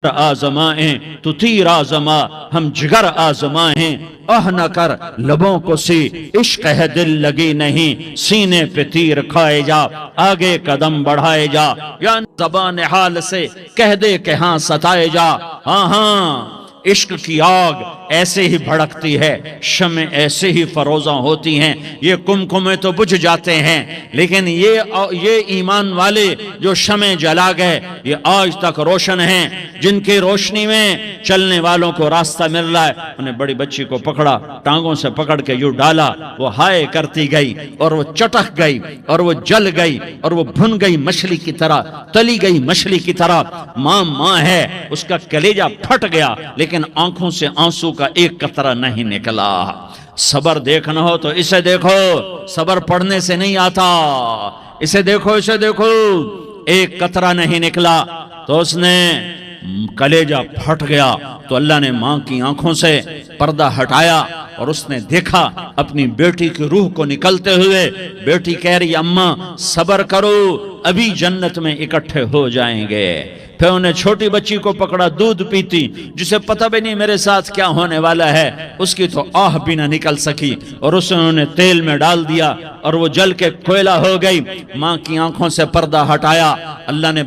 آزمائیں تو تیر آزما، ہم جگر آزمائیں آہ نہ کر لبوں کو سی، عشق ہے دل لگی نہیں، سینے پہ تیر کھائے جا، آگے قدم بڑھائے جا، یا زبان حال سے کہہ دے کہ ہاں ستائے جا۔ ہاں ہاں عشق کی آگ ایسے ہی بھڑکتی ہے، شمع ایسے ہی فروزاں ہوتی ہیں، یہ کمکمے تو بجھ جاتے ہیں، لیکن یہ ایمان والے جو شمع جلا گئے یہ آج تک روشن ہیں، جن کی روشنی میں چلنے والوں کو راستہ مل رہا ہے۔ انہیں بڑی بچی کو پکڑا، ٹانگوں سے پکڑ کے یوں ڈالا، وہ ہائے کرتی گئی اور وہ چٹک گئی اور وہ جل گئی اور وہ بھن گئی مچھلی کی طرح، تلی گئی مچھلی کی طرح۔ ماں ہے، اس کا کلیجہ پھٹ گیا، لیکن آنکھوں سے آنسو کا ایک قطرہ نہیں نکلا۔ صبر دیکھنا ہو تو اسے دیکھو، صبر پڑھنے سے نہیں آتا، اسے دیکھو اسے دیکھو۔ ایک قطرہ نہیں نکلا تو اس نے کلیجہ پھٹ گیا، تو اللہ نے ماں کی آنکھوں سے پردہ ہٹایا اور اس نے دیکھا اپنی بیٹی کی روح کو نکلتے ہوئے۔ بیٹی کہہ رہی اماں صبر کرو، ابھی جنت میں اکٹھے ہو جائیں گے۔ پھر انہیں چھوٹی بچی کو پکڑا، دودھ پیتی، جسے پتہ بھی نہیں میرے ساتھ کیا ہونے والا ہے، اس کی تو آہ بھی نہ نکل سکی، اور اسے انہوں نے تیل میں ڈال دیا اور وہ جل کے کوئلہ ہو گئی۔ ماں کی آنکھوں سے پردہ ہٹایا، اللہ نے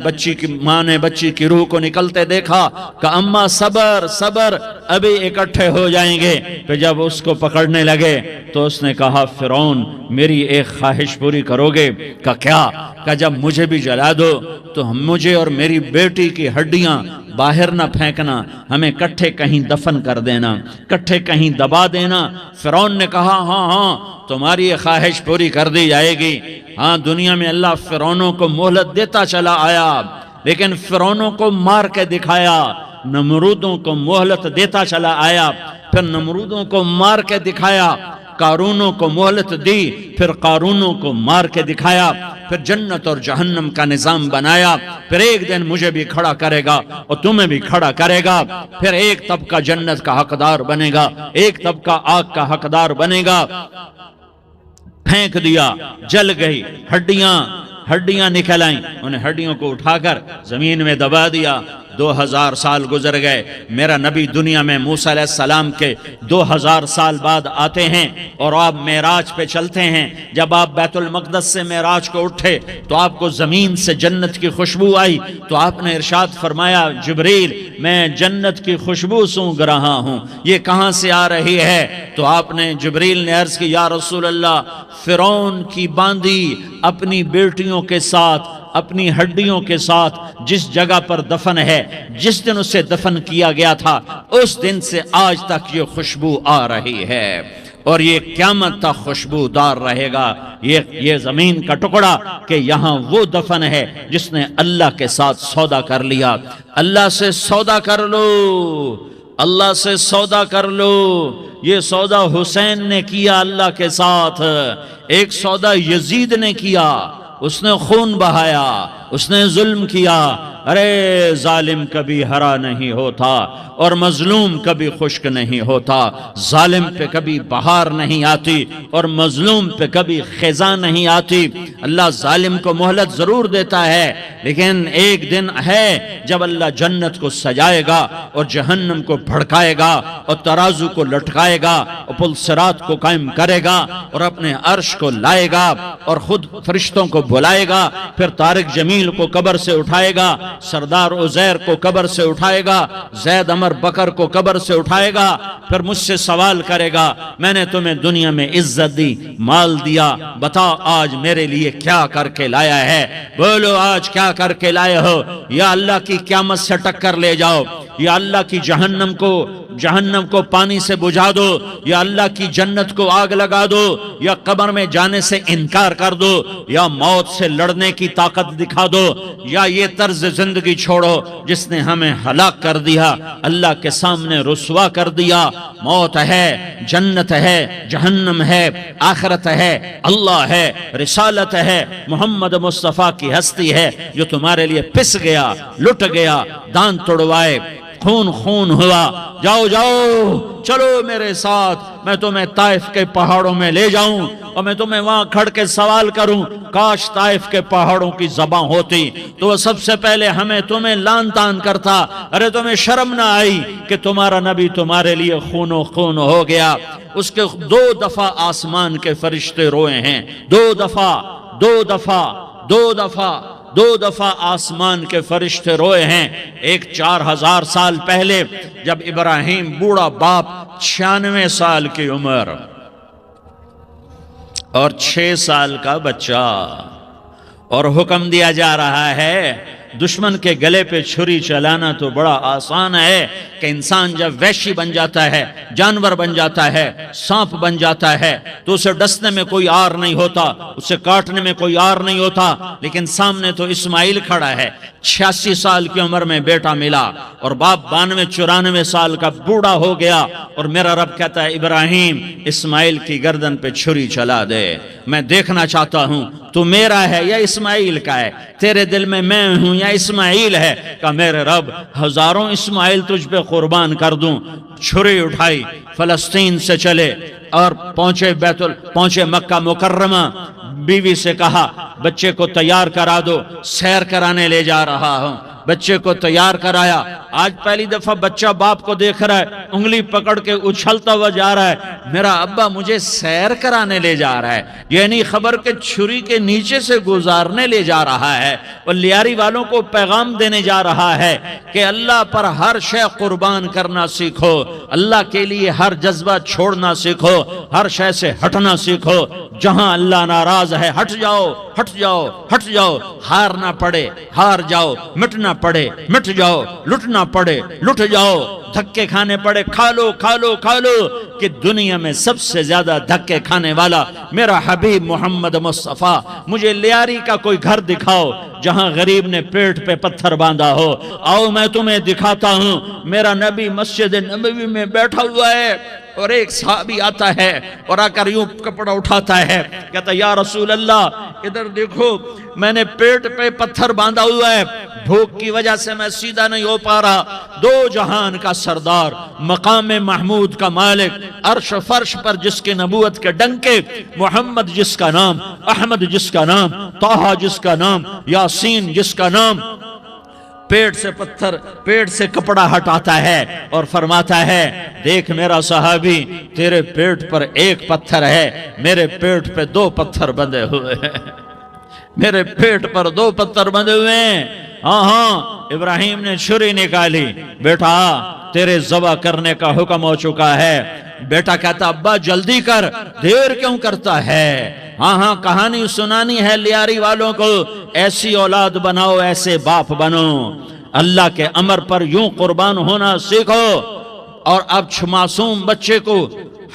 ماں نے بچی کی روح کو نکلتے دیکھا کہ اماں صبر صبر، ابھی اکٹھے ہو جائیں گے۔ پھر جب اس کو پکڑنے لگے تو اس نے کہا فرعون میری ایک خواہش پوری کرو گے؟ کہ کیا؟ کہ جب مجھے بھی جلا دو تو مجھے اور میری بیٹی کی ہڈیاں باہر نہ پھینکنا، ہمیں کٹھے کہیں دفن کر دینا، کٹھے کہیں دبا دینا۔ فرعون نے کہا ہاں ہاں تمہاری یہ خواہش پوری کر دی جائے گی۔ ہاں دنیا میں اللہ فرعونوں کو مہلت دیتا چلا آیا، لیکن فرعونوں کو مار کے دکھایا، نمرودوں کو مہلت دیتا چلا آیا، پھر نمرودوں کو مار کے دکھایا، قارونوں کو مہلت دی، پھر قارونوں کو مار کے دکھایا، پھر جنت اور جہنم کا نظام بنایا۔ پھر ایک دن مجھے بھی کھڑا کرے گا اور تمہیں بھی کھڑا کرے گا، پھر ایک طبقہ جنت کا حقدار بنے گا، ایک طبقہ آگ کا حقدار بنے گا۔ پھینک دیا، جل گئی، ہڈیاں نکل آئیں، انہیں ہڈیوں کو اٹھا کر زمین میں دبا دیا۔ 2000 سال گزر گئے، میرا نبی دنیا میں موسیٰ علیہ السلام کے 2000 سال بعد آتے ہیں اور آپ معراج پہ چلتے ہیں۔ جب آپ بیت المقدس سے معراج کو اٹھے تو آپ کو زمین سے جنت کی خوشبو آئی، تو آپ نے ارشاد فرمایا جبریل میں جنت کی خوشبو سونگ رہا ہوں، یہ کہاں سے آ رہی ہے؟ تو آپ نے جبریل نے عرض کی یا رسول اللہ فرعون کی باندی اپنی بیٹیوں کے ساتھ، اپنی ہڈیوں کے ساتھ جس جگہ پر دفن ہے، جس دن اسے دفن کیا گیا تھا، اس دن سے آج تک یہ خوشبو آ رہی ہے، اور یہ قیامت تک خوشبودار رہے گا۔ یہ زمین کا ٹکڑا کہ یہاں وہ دفن ہے جس نے اللہ کے ساتھ سودا کر لیا۔ اللہ سے سودا کر لو، اللہ سے سودا کر لو۔ یہ سودا حسین نے کیا اللہ کے ساتھ، ایک سودا یزید نے کیا، اس نے خون بہایا، اس نے ظلم کیا۔ ارے ظالم کبھی ہرا نہیں ہوتا اور مظلوم کبھی خشک نہیں ہوتا، ظالم پہ کبھی بہار نہیں آتی اور مظلوم پہ کبھی خزاں نہیں آتی۔ اللہ ظالم کو مہلت ضرور دیتا ہے، لیکن ایک دن ہے جب اللہ جنت کو سجائے گا اور جہنم کو بھڑکائے گا اور ترازو کو لٹکائے گا اور پل صراط کو قائم کرے گا اور اپنے عرش کو لائے گا اور خود فرشتوں کو بلائے گا، پھر طارق جمیل کو قبر سے اٹھائے گا، سردار عزیر کو قبر سے اٹھائے گا، زید عمر بکر کو قبر سے اٹھائے گا، پھر مجھ سے سوال کرے گا میں نے تمہیں دنیا میں عزت دی، مال دیا، بتا آج میرے لیے کیا کر کے لایا ہے؟ بولو آج کیا کر کے لائے ہو؟ یا اللہ کی قیامت سے ٹکر لے جاؤ، یا اللہ کی جہنم کو پانی سے بجھا دو، یا اللہ کی جنت کو آگ لگا دو، یا قبر میں جانے سے انکار کر دو، یا موت سے لڑنے کی طاقت دکھا دو، یا یہ طرز زندگی چھوڑو جس نے ہمیں ہلاک کر دیا، اللہ کے سامنے رسوا کر دیا۔ موت ہے، جنت ہے، جہنم ہے، آخرت ہے، اللہ ہے، رسالت ہے، محمد مصطفیٰ کی ہستی ہے جو تمہارے لیے پس گیا، لٹ گیا، دان توڑوائے، خون خون ہوا، جاؤ جاؤ چلو میرے ساتھ، میں تمہیں طائف کے پہاڑوں میں لے جاؤں اور میں تمہیں وہاں کھڑ کے سوال کروں، کاش طائف کے پہاڑوں کی زبان ہوتی تو وہ سب سے پہلے ہمیں تمہیں لان تان کرتا، ارے تمہیں شرم نہ آئی کہ تمہارا نبی تمہارے لیے خون و خون ہو گیا۔ اس کے 2 دفعہ آسمان کے فرشتے روئے ہیں، 2 دفعہ آسمان کے فرشتے روئے ہیں۔ ایک 4000 سال پہلے جب ابراہیم بوڑھا باپ 96 سال کی عمر اور 6 سال کا بچہ، اور حکم دیا جا رہا ہے دشمن کے گلے پہ چھری چلانا تو بڑا آسان ہے کہ انسان جب وحشی بن جاتا ہے، جانور بن جاتا ہے، سانپ بن جاتا ہے تو اسے ڈسنے میں کوئی آر نہیں ہوتا، اسے کاٹنے میں کوئی آر نہیں ہوتا، لیکن سامنے تو اسماعیل کھڑا ہے، 86 سال کی عمر میں بیٹا ملا اور باپ 92-94 سال کا بوڑھا ہو گیا، اور میرا رب کہتا ہے ابراہیم اسماعیل کی گردن پہ چھری چلا دے، میں دیکھنا چاہتا ہوں تو میرا ہے یا اسماعیل کا ہے، تیرے دل میں میں ہوں یا اسماعیل ہے؟ کہ میرے رب ہزاروں اسماعیل تجھ پہ قربان کر دوں۔ چھری اٹھائی، فلسطین سے چلے اور پہنچے مکہ مکرمہ، بیوی سے کہا بچے کو تیار کرا دو، سیر کرانے لے جا رہا ہوں، بچے کو تیار کرایا۔ آج پہلی دفعہ بچہ باپ کو دیکھ رہا ہے، انگلی پکڑ کے اچھلتا ہوا جا رہا ہے، میرا ابا مجھے سیر کرانے لے جا رہا ہے، یہ نہیں خبر کہ چھری کے نیچے سے گزارنے لے جا رہا ہے۔ اور لیاری والوں کو پیغام دینے جا رہا ہے کہ اللہ پر ہر شے قربان کرنا سیکھو، اللہ کے لیے ہر جذبہ چھوڑنا سیکھو، ہر شے سے ہٹنا سیکھو، جہاں اللہ ناراض ہے ہٹ جاؤ، ہٹ جاؤ، ہٹ جاؤ، ہارنا پڑے ہار جاؤ، مٹنا پڑے مٹ جاؤ، لٹنا پڑے لٹ جاؤ، دھکے کھانے پڑے کھا لو کھا لو کھا لو، کہ دنیا میں سب سے زیادہ دھکے کھانے والا میرا حبیب محمد مصطفیٰ۔ مجھے لیاری کا کوئی گھر دکھاؤ جہاں غریب نے پیٹ پہ پتھر باندھا ہو، آؤ میں تمہیں دکھاتا ہوں۔ میرا نبی مسجد نبوی میں بیٹھا ہوا ہے اور ایک صحابی آتا ہے اور آ کر یوں کپڑا اٹھاتا ہے، کہتا یا رسول اللہ ادھر دیکھو، میں نے پیٹ پہ پتھر باندھا ہوا ہے، بھوک کی وجہ سے میں سیدھا نہیں ہو پا رہا۔ 2 جہان کا سردار، مقام محمود کا مالک، عرش فرش پر جس کی نبوت کے ڈنکے، محمد جس کا نام، احمد جس کا نام، طٰہٰ جس کا نام، یاسین جس کا نام، پیٹ سے کپڑا ہٹاتا ہے اور فرماتا ہے دیکھ میرا صحابی، تیرے پیٹ پر 1 پتھر ہے، میرے پیٹ پہ 2 پتھر بندھے ہوئے ہیں، میرے پیٹ پر 2 پتھر بندھے ہوئے ہیں۔ ہاں ابراہیم نے چھری نکالی، بیٹا تیرے ذبح کرنے کا حکم ہو چکا ہے۔ بیٹا کہتا ابا جلدی کر، دیر کیوں کرتا ہے؟ ہاں کہانی سنانی ہے لیاری والوں کو، ایسی اولاد بناؤ، ایسے باپ بنو، اللہ کے امر پر یوں قربان ہونا سیکھو۔ اور اب معصوم بچے کو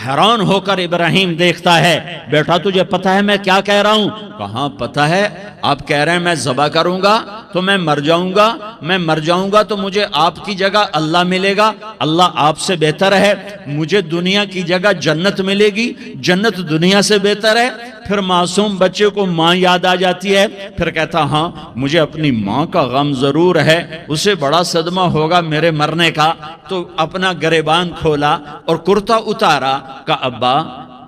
حیران ہو کر ابراہیم دیکھتا ہے، بیٹا تجھے پتہ ہے میں کیا کہہ رہا ہوں؟ کہاں پتہ ہے، آپ کہہ رہے ہیں میں ذبح کروں گا تو میں مر جاؤں گا، میں مر جاؤں گا تو مجھے آپ کی جگہ اللہ ملے گا، اللہ آپ سے بہتر ہے، مجھے دنیا کی جگہ جنت ملے گی، جنت دنیا سے بہتر ہے۔ پھر معصوم بچے کو ماں یاد آ جاتی ہے، پھر کہتا ہاں مجھے اپنی ماں کا غم ضرور ہے، اسے بڑا صدمہ ہوگا میرے مرنے کا۔ تو اپنا گریبان کھولا اور کرتا اتارا، کہا ابا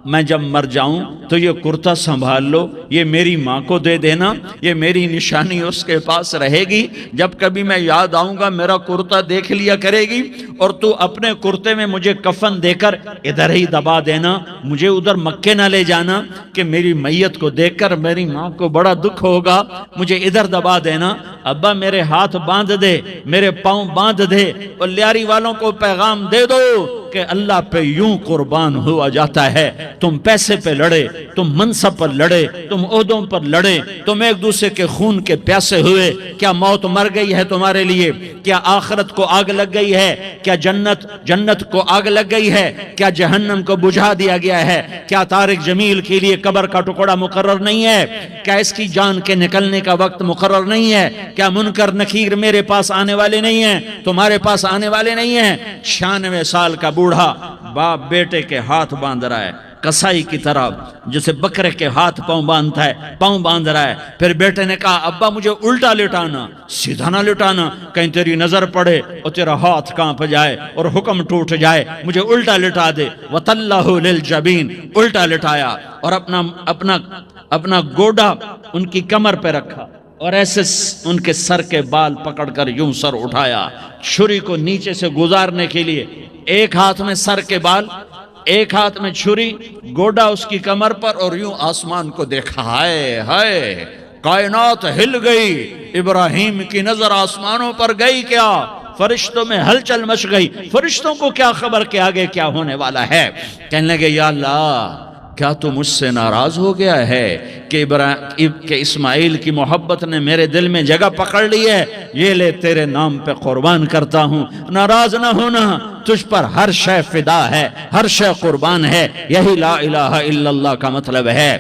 میں جب مر جاؤں تو یہ کرتا سنبھال لو، یہ میری ماں کو دے دینا، یہ میری نشانی اس کے پاس رہے گی، جب کبھی میں یاد آؤں گا میرا کرتا دیکھ لیا کرے گی، اور تو اپنے کرتے میں مجھے کفن دے کر ادھر ہی دبا دینا، مجھے ادھر مکے نہ لے جانا کہ میری میت کو دیکھ کر میری ماں کو بڑا دکھ ہوگا، مجھے ادھر دبا دینا۔ ابا میرے ہاتھ باندھ دے، میرے پاؤں باندھ دے، اور لیاری والوں کو پیغام دے دو کہ اللہ پہ یوں قربان ہوا جاتا ہے۔ تم پیسے پہ لڑے، تم منصب پر لڑے، تم عہدوں پر لڑے، تم ایک دوسرے کے خون کے پیاسے ہوئے، کیا موت مر گئی ہے تمہارے لیے؟ کیا آخرت کو آگ لگ گئی ہے؟ کیا جنت کو آگ لگ گئی ہے؟ کیا جہنم کو بجھا دیا گیا ہے؟ کیا طارق جمیل کے لیے قبر کا ٹکڑا مقرر نہیں ہے؟ کیا اس کی جان کے نکلنے کا وقت مقرر نہیں ہے؟ کیا منکر نکیر میرے پاس آنے والے نہیں ہیں، تمہارے پاس آنے والے نہیں ہیں؟ 96 سال کا بوڑھا باپ بیٹے کے ہاتھ باندھ رہا ہے، کسائی کی طرح جسے بکرے کے ہاتھ پاؤں باندھتا ہے، پاؤں باندھ رہا ہے۔ پھر بیٹے نے کہا ابا مجھے الٹا لٹانا، سیدھا نہ لٹانا، کہیں تیری نظر پڑے اور تیرا ہاتھ کانپ جائے اور حکم ٹوٹ جائے، مجھے الٹا لٹا دے۔ وَتَلَّهُ لِلْجَبِينِ، الٹا لٹایا اور اپنا گوڈا ان کی کمر پہ رکھا اور ایسے ان کے سر کے بال پکڑ کر یوں سر اٹھایا، چھری کو نیچے سے گزارنے کے لیے، ایک ہاتھ میں سر کے بال، ایک ہاتھ میں چھری، گوڈا اس کی کمر پر، اور یوں آسمان کو دیکھا۔ ہائے ہائے، کائنات ہل گئی، ابراہیم کی نظر آسمانوں پر گئی کیا؟ فرشتوں میں ہلچل مچ گئی۔ فرشتوں کو کیا خبر کہ آگے کیا ہونے والا ہے؟ کہنے لگے یا اللہ، کیا تو مجھ سے ناراض ہو گیا ہے کہ اسماعیل کی محبت نے میرے دل میں جگہ پکڑ لی ہے؟ یہ لے تیرے نام پہ قربان کرتا ہوں۔ ناراض نہ ہونا، تجھ پر ہر شے فدا ہے، ہر شے قربان ہے، یہی لا الہ الا اللہ کا مطلب ہے۔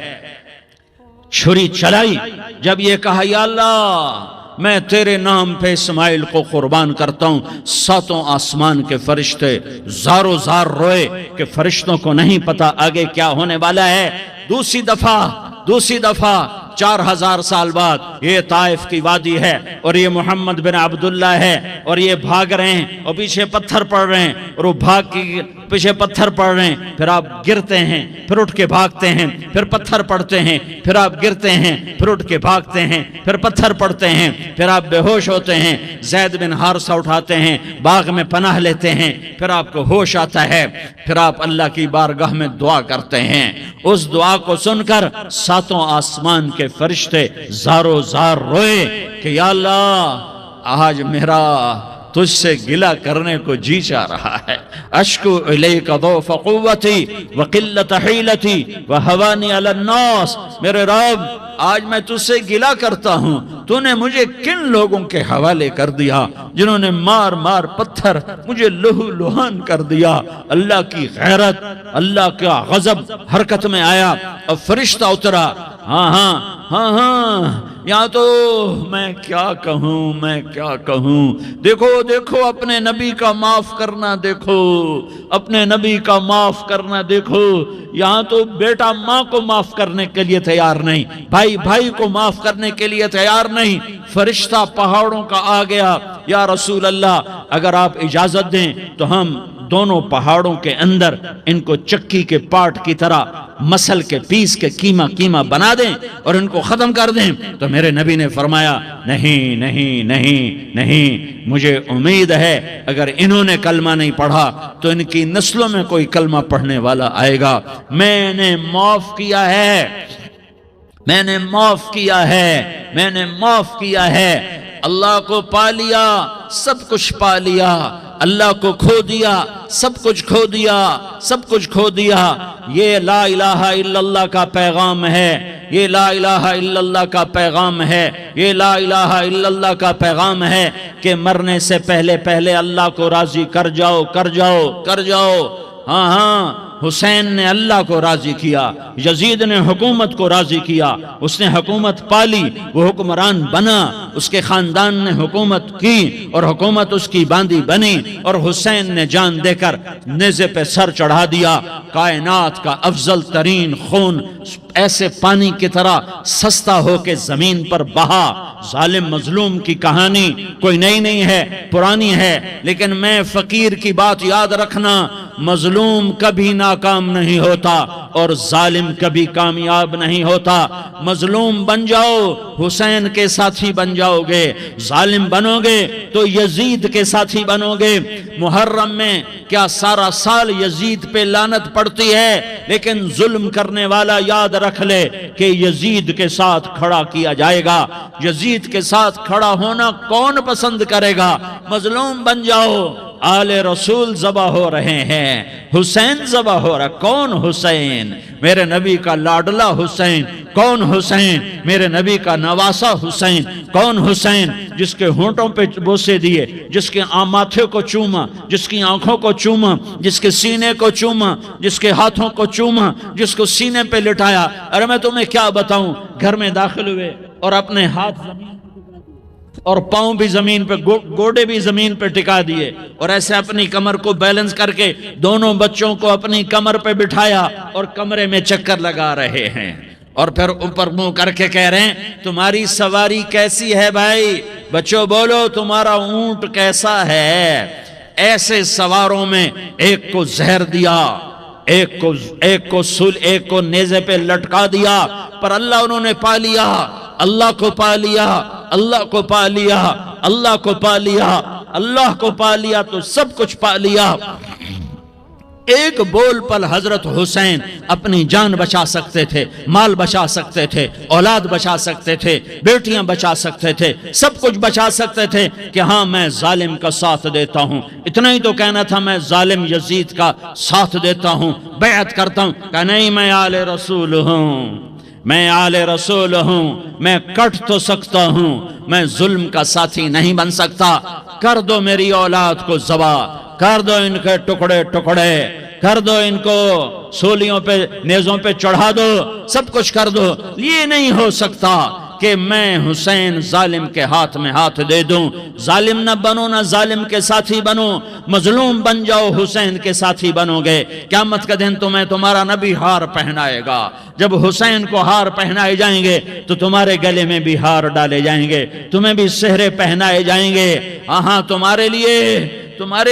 چھری چلائی، جب یہ کہا یا اللہ میں تیرے نام پہ اسماعیل کو قربان کرتا ہوں، ساتوں آسمان کے فرشتے زارو زار روئے کہ فرشتوں کو نہیں پتا آگے کیا ہونے والا ہے۔ دوسری دفعہ 4000 سال بعد یہ طائف کی وادی ہے اور یہ محمد بن عبداللہ ہے اور یہ بھاگ رہے ہیں اور پیچھے پتھر پڑ رہے ہیں اور وہ بھاگ کے پیچھے پتھر پڑ رہے ہیں، پھر آپ گرتے ہیں، پھر اٹھ کے بھاگتے ہیں، پھر پتھر پڑتے ہیں، پھر آپ گرتے ہیں، پھر اٹھ کے بھاگتے ہیں، پھر پتھر پڑتے ہیں، پھر آپ بے ہوش ہوتے ہیں، زید بن حارثہ اٹھاتے ہیں، باغ میں پناہ لیتے ہیں، پھر آپ کو ہوش آتا ہے، پھر آپ اللہ کی بارگاہ میں دعا کرتے ہیں۔ اس دعا کو سن کر ساتوں آسمان کے فرشتے زارو زار روئے کہ یا اللہ آج میرا تجھ سے گلہ کرنے کو جی چاہ رہا ہے۔ اشکو الیک ضعف قوتی وقلت حیلتی وہوانی علی الناس، میرے رب آج میں تجھ سے گلہ کرتا ہوں، تو نے مجھے کن لوگوں کے حوالے کر دیا جنہوں نے مار مار پتھر مجھے لہو لہان کر دیا۔ اللہ کی غیرت، اللہ کا غضب حرکت میں آیا، اب فرشتہ اترا۔ ہاں یہاں تو میں کیا کہوں، دیکھو اپنے نبی کا معاف کرنا، اپنے نبی کا معاف کرنا دیکھو۔ یہاں تو بیٹا ماں کو معاف کرنے کے لیے تیار نہیں، بھائی کو معاف کرنے کے لیے تیار نہیں۔ فرشتہ پہاڑوں کا آ گیا، یا رسول اللہ اگر آپ اجازت دیں تو ہم دونوں پہاڑوں کے اندر ان کو چکی کے پاٹ کی طرح مسل کے پیس کے کیما بنا دیں اور ان کو ختم کر دیں۔ تو میرے نبی نے فرمایا نہیں، مجھے امید ہے اگر انہوں نے کلمہ نہیں پڑھا تو ان کی نسلوں میں کوئی کلمہ پڑھنے والا آئے گا۔ میں نے معاف کیا ہے، اللہ کو پا لیا، سب کچھ پا لیا، اللہ کو کھو دیا، سب کچھ کھو دیا۔ یہ لا الہ الا اللہ کا پیغام ہے، یہ لا الہ الا اللہ کا پیغام ہے، یہ لا الہ الا اللہ کا پیغام ہے کہ مرنے سے پہلے اللہ کو راضی کر جاؤ۔ ہاں حسین نے اللہ کو راضی کیا، یزید نے حکومت کو راضی کیا، اس نے حکومت پالی، وہ حکمران بنا، اس کے خاندان نے حکومت کی اور حکومت اس کی باندھی بنی، اور حسین نے جان دے کر نیزے پہ سر چڑھا دیا۔ کائنات کا افضل ترین خون ایسے پانی کی طرح سستا ہو کے زمین پر بہا۔ ظالم مظلوم کی کہانی کوئی نئی نہیں ہے، پرانی ہے، لیکن میں فقیر کی بات یاد رکھنا، مظلوم کبھی ناکام نہیں ہوتا اور ظالم کبھی کامیاب نہیں ہوتا۔ مظلوم بن جاؤ حسین کے ساتھی بن جاؤ گے، ظالم بنو گے تو یزید کے ساتھی بنو گے۔ محرم میں کیا سارا سال یزید پہ لعنت پڑتی ہے، لیکن ظلم کرنے والا یاد رکھ لے کہ یزید کے ساتھ کھڑا کیا جائے گا۔ یزید کے ساتھ کھڑا ہونا کون پسند کرے گا؟ مظلوم بن جاؤ۔ آل رسول ذبح ہو رہے ہیں، حسین ذبح ہو رہا۔ کون حسین؟ میرے نبی کا لاڈلا حسین۔ کون حسین؟ میرے نبی کا نواسا حسین۔ کون حسین؟ جس کے ہونٹوں پہ بوسے دیے، جس کے ماتھے کو چوما، جس کی آنکھوں کو چوما، جس کے سینے کو چوما، جس کے ہاتھوں کو چوما، جس کو سینے پہ لٹایا۔ ارے میں تمہیں کیا بتاؤں، گھر میں داخل ہوئے اور اپنے ہاتھ زمین اور پاؤں بھی زمین پہ، گوڑے بھی زمین پہ ٹکا دیے، اور ایسے اپنی کمر کو بیلنس کر کے دونوں بچوں کو اپنی کمر پہ بٹھایا اور کمرے میں چکر لگا رہے ہیں، اور پھر اوپر منہ کر کے کہہ رہے ہیں تمہاری سواری کیسی ہے بھائی؟ بچوں بولو تمہارا اونٹ کیسا ہے؟ ایسے سواروں میں ایک کو زہر دیا، ایک کو نیزے پہ لٹکا دیا، پر اللہ انہوں نے پا لیا، اللہ کو پا لیا، اللہ کو پا لیا، اللہ کو پا لیا، اللہ کو پا لیا تو سب کچھ پا لیا۔ ایک بول پر حضرت حسین اپنی جان بچا سکتے تھے، مال بچا سکتے تھے، اولاد بچا سکتے تھے، بیٹیاں بچا سکتے تھے، سب کچھ بچا سکتے تھے کہ ہاں میں ظالم کا ساتھ دیتا ہوں۔ اتنا ہی تو کہنا تھا میں ظالم یزید کا ساتھ دیتا ہوں، بیعت کرتا ہوں، کہ نہیں میں آل رسول ہوں، میں آل رسول ہوں، میں کٹ تو سکتا ہوں، میں ظلم کا ساتھی نہیں بن سکتا، کر دو میری اولاد کو ذبح، کر دو ان کے ٹکڑے ٹکڑے، کر دو ان کو سولیوں پہ نیزوں پہ چڑھا دو، سب کچھ کر دو۔ یہ نہیں ہو سکتا کہ میں حسین ظالم کے ہاتھ میں ہاتھ دے دوں، ظالم نہ بنو، نہ ظالم کے ساتھی بنو، مظلوم بن جاؤ، حسین کے ساتھی بنو گے، قیامت کا دن تمہیں تمہارا نبی ہار پہنائے گا۔ جب حسین کو ہار پہنائے جائیں گے تو تمہارے گلے میں بھی ہار ڈالے جائیں گے، تمہیں بھی سہرے پہنائے جائیں گے۔ ہاں تمہارے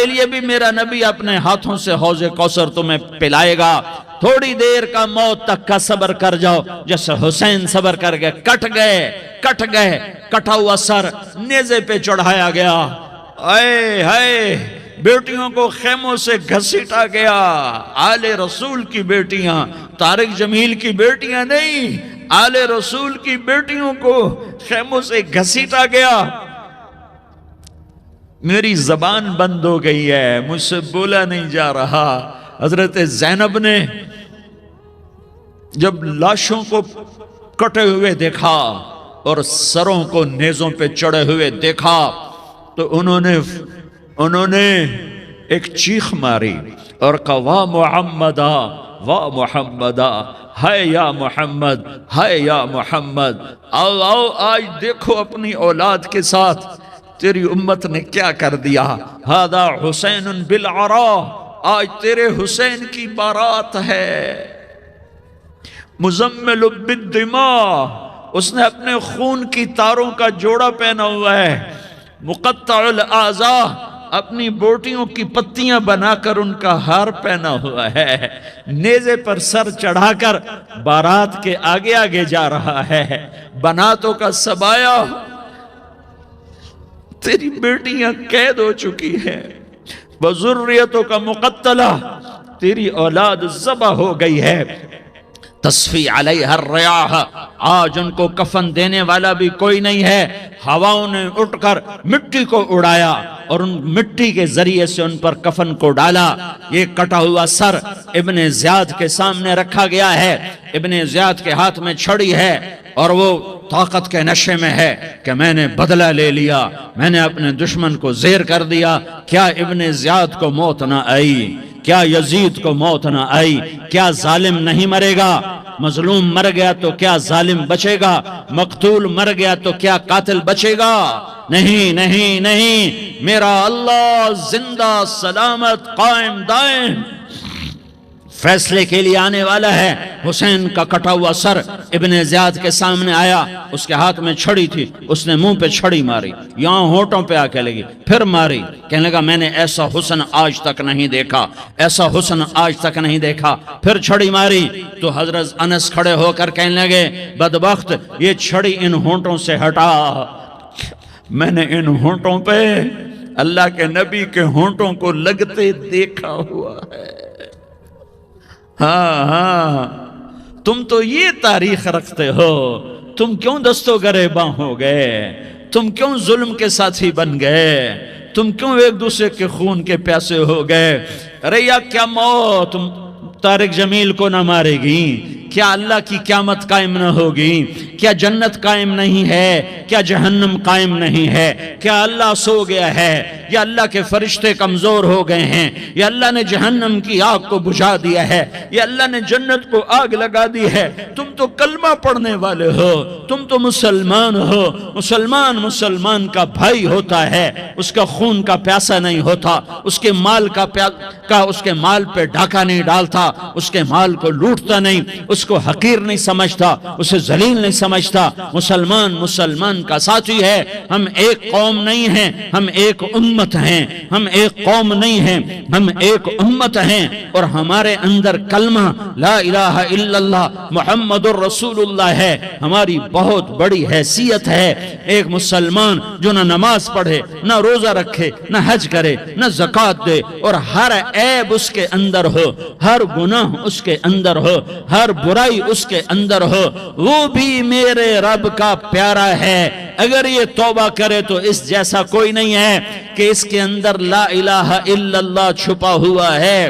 لیے بھی میرا نبی اپنے ہاتھوں سے حوض کوثر تمہیں پلائے گا۔ تھوڑی دیر کا موت تک کا صبر کر جاؤ، جیسے حسین صبر کر گئے، کٹ گئے، کٹا ہوا سر نیزے پہ چڑھایا گیا، اے ہائے بیٹیوں کو خیموں سے گھسیٹا گیا۔ آل رسول کی بیٹیاں، طارق جمیل کی بیٹیاں نہیں، آل رسول کی بیٹیوں کو خیموں سے گھسیٹا گیا۔ میری زبان بند ہو گئی ہے، مجھ سے بولا نہیں جا رہا۔ حضرت زینب نے جب لاشوں کو کٹے ہوئے دیکھا اور سروں کو نیزوں پہ چڑھے ہوئے دیکھا تو انہوں نے ایک چیخ ماری اور کہا واہ محمدہ، واہ محمدہ، ہائے یا محمد، ہائے یا محمد۔ آؤ آج دیکھو اپنی اولاد کے ساتھ تیری امت نے کیا کر دیا۔ ہذا حسین بالعراء، آج تیرے حسین کی بارات ہے۔ مزمل بالدماء، اس نے اپنے خون کی تاروں کا جوڑا پہنا ہوا ہے۔ مقطع الاعضاء، اپنی بوٹیوں کی پتیاں بنا کر ان کا ہار پہنا ہوا ہے۔ نیزے پر سر چڑھا کر بارات کے آگے آگے جا رہا ہے۔ بناتوں کا سبایا، تیری بیٹیاں قید ہو چکی ہیں، وذریتوں کا مقتلہ، تیری اولاد ذبح ہو گئی ہے۔ تصفی علیہ الریاح، آج ان کو کفن دینے والا بھی کوئی نہیں ہے۔ ہواؤں نے اٹھ کر مٹی کو اڑایا اور ان مٹی کے ذریعے سے ان پر کفن کو ڈالا۔ یہ کٹا ہوا سر ابن زیاد کے سامنے رکھا گیا ہے، ابن زیاد کے ہاتھ میں چھڑی ہے اور وہ طاقت کے نشے میں ہے کہ میں نے بدلہ لے لیا، میں نے اپنے دشمن کو زیر کر دیا۔ کیا ابن زیاد کو موت نہ آئی؟ کیا یزید کو موت نہ آئی؟ کیا ظالم نہیں مرے گا؟ مظلوم مر گیا تو کیا ظالم بچے گا؟ مقتول مر گیا تو کیا قاتل بچے گا؟ نہیں نہیں نہیں، میرا اللہ زندہ سلامت قائم دائم فیصلے کے لیے آنے والا ہے۔ حسین کا کٹا ہوا سر ابن زیاد کے سامنے آیا، اس کے ہاتھ میں چھڑی تھی، اس نے منہ پہ چھڑی ماری، یہاں ہونٹوں پہ آ کے لگی، پھر ماری، کہنے لگا میں نے ایسا حسن آج تک نہیں دیکھا، ایسا حسن آج تک نہیں دیکھا، پھر چھڑی ماری تو حضرت انس کھڑے ہو کر کہنے لگے بدبخت یہ چھڑی ان ہونٹوں سے ہٹا، میں نے ان ہونٹوں پہ اللہ کے نبی کے ہونٹوں کو لگتے دیکھا ہوا ہے۔ ہاں تم تو یہ تاریخ رکھتے ہو، تم کیوں دست و گریباں ہو گئے؟ تم کیوں ظلم کے ساتھی بن گئے؟ تم کیوں ایک دوسرے کے خون کے پیاسے ہو گئے؟ ارے یا کیا موت طارق جمیل کو نہ مارے گی؟ کیا اللہ کی قیامت قائم نہ ہوگی؟ کیا جنت قائم نہیں ہے؟ کیا جہنم قائم نہیں ہے؟ کیا اللہ سو گیا ہے؟ یا اللہ کے فرشتے کمزور ہو گئے ہیں؟ یا اللہ نے جہنم کی آگ کو بجھا دیا ہے؟ یا اللہ نے جنت کو آگ لگا دی ہے؟ تم تو کلمہ پڑھنے والے ہو، تم تو مسلمان ہو۔ مسلمان کا بھائی ہوتا ہے، اس کا خون کا پیاسا نہیں ہوتا، اس کے مال اس کے مال پہ ڈاکہ نہیں ڈالتا، اس کے مال کو لوٹتا نہیں، اس کو حقیر نہیں سمجھتا، اسے ذلیل نہیں سمجھتا۔ مسلمان کا ساتھی ہے۔ ہم ایک قوم نہیں ہیں، ہم ایک امت ہیں۔ ہم ایک قوم نہیں ہیں، ہم ایک امت ہیں، اور ہمارے اندر کلمہ لا الہ الا اللہ محمد الرسول اللہ ہے۔ ہماری بہت بڑی حیثیت ہے۔ ایک مسلمان جو نہ نماز پڑھے، نہ روزہ رکھے، نہ حج کرے، نہ زکوٰۃ دے، اور ہر عیب اس کے اندر ہو، ہر گناہ اس کے اندر ہو، ہر برائی اس کے اندر ہو، وہ بھی میرے رب کا پیارا ہے۔ اگر یہ توبہ کرے تو اس جیسا کوئی نہیں ہے کہ اس کے اندر لا الہ الا اللہ چھپا ہوا ہے۔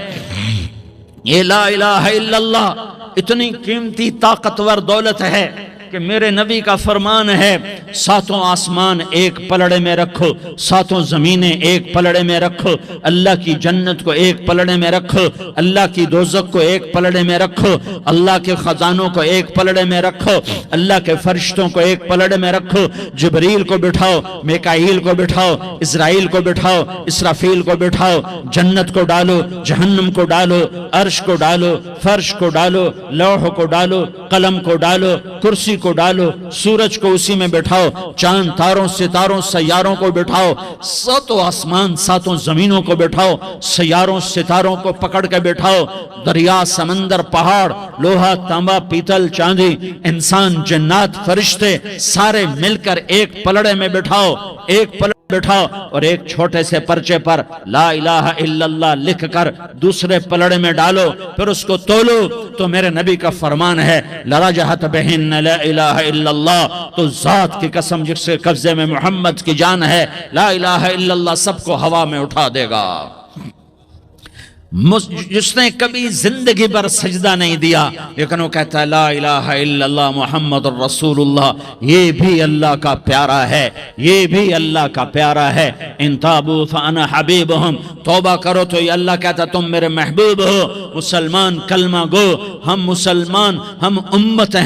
یہ لا الہ الا اللہ اتنی قیمتی طاقتور دولت ہے کہ میرے نبی کا فرمان ہے، ساتوں آسمان ایک پلڑے میں رکھو، ساتوں زمینیں ایک پلڑے میں رکھو، اللہ کی جنت کو ایک پلڑے میں رکھو، اللہ کی دوزخ کو ایک پلڑے میں رکھو، اللہ کے خزانوں کو ایک پلڑے میں رکھو، اللہ کے فرشتوں کو ایک پلڑے میں رکھو۔ جبریل کو بٹھاؤ، میکائیل کو بٹھاؤ، اسرائیل کو بٹھاؤ، اسرافیل کو بٹھاؤ، جنت کو ڈالو، جہنم کو ڈالو، عرش کو ڈالو، فرش کو ڈالو، لوح کو ڈالو، قلم کو ڈالو، کرسی کو ڈالو، سورج کو اسی میں بٹھاؤ، چاند تاروں ستاروں سیاروں کو بٹھاؤ، ساتوں آسمان ساتوں زمینوں کو بٹھاؤ، سیاروں ستاروں کو پکڑ کے بٹھاؤ، دریا سمندر پہاڑ لوہا تانبا پیتل چاندی انسان جنات فرشتے سارے مل کر ایک پلڑے میں بٹھاؤ، ایک پلڑے بٹھاؤ، اور ایک چھوٹے سے پرچے پر لا الہ الا اللہ لکھ کر دوسرے پلڑے میں ڈالو، پھر اس کو تولو تو میرے نبی کا فرمان ہے لرجحت بہن لا الہ الا اللہ، تو ذات کی قسم جس کے قبضے میں محمد کی جان ہے، لا الہ الا اللہ سب کو ہوا میں اٹھا دے گا۔ جس نے کبھی زندگی پر سجدہ نہیں دیا لیکن وہ کہتا ہے لا الہ الا اللہ محمد الرسول اللہ، یہ بھی اللہ کا پیارا ہے، یہ بھی اللہ کا پیارا ہے۔ ان تابوا فانا حبیبہم، توبہ کرو تو یہ اللہ کہتا تم میرے محبوب ہو۔ مسلمان کلمہ گو، ہم مسلمان، ہم امت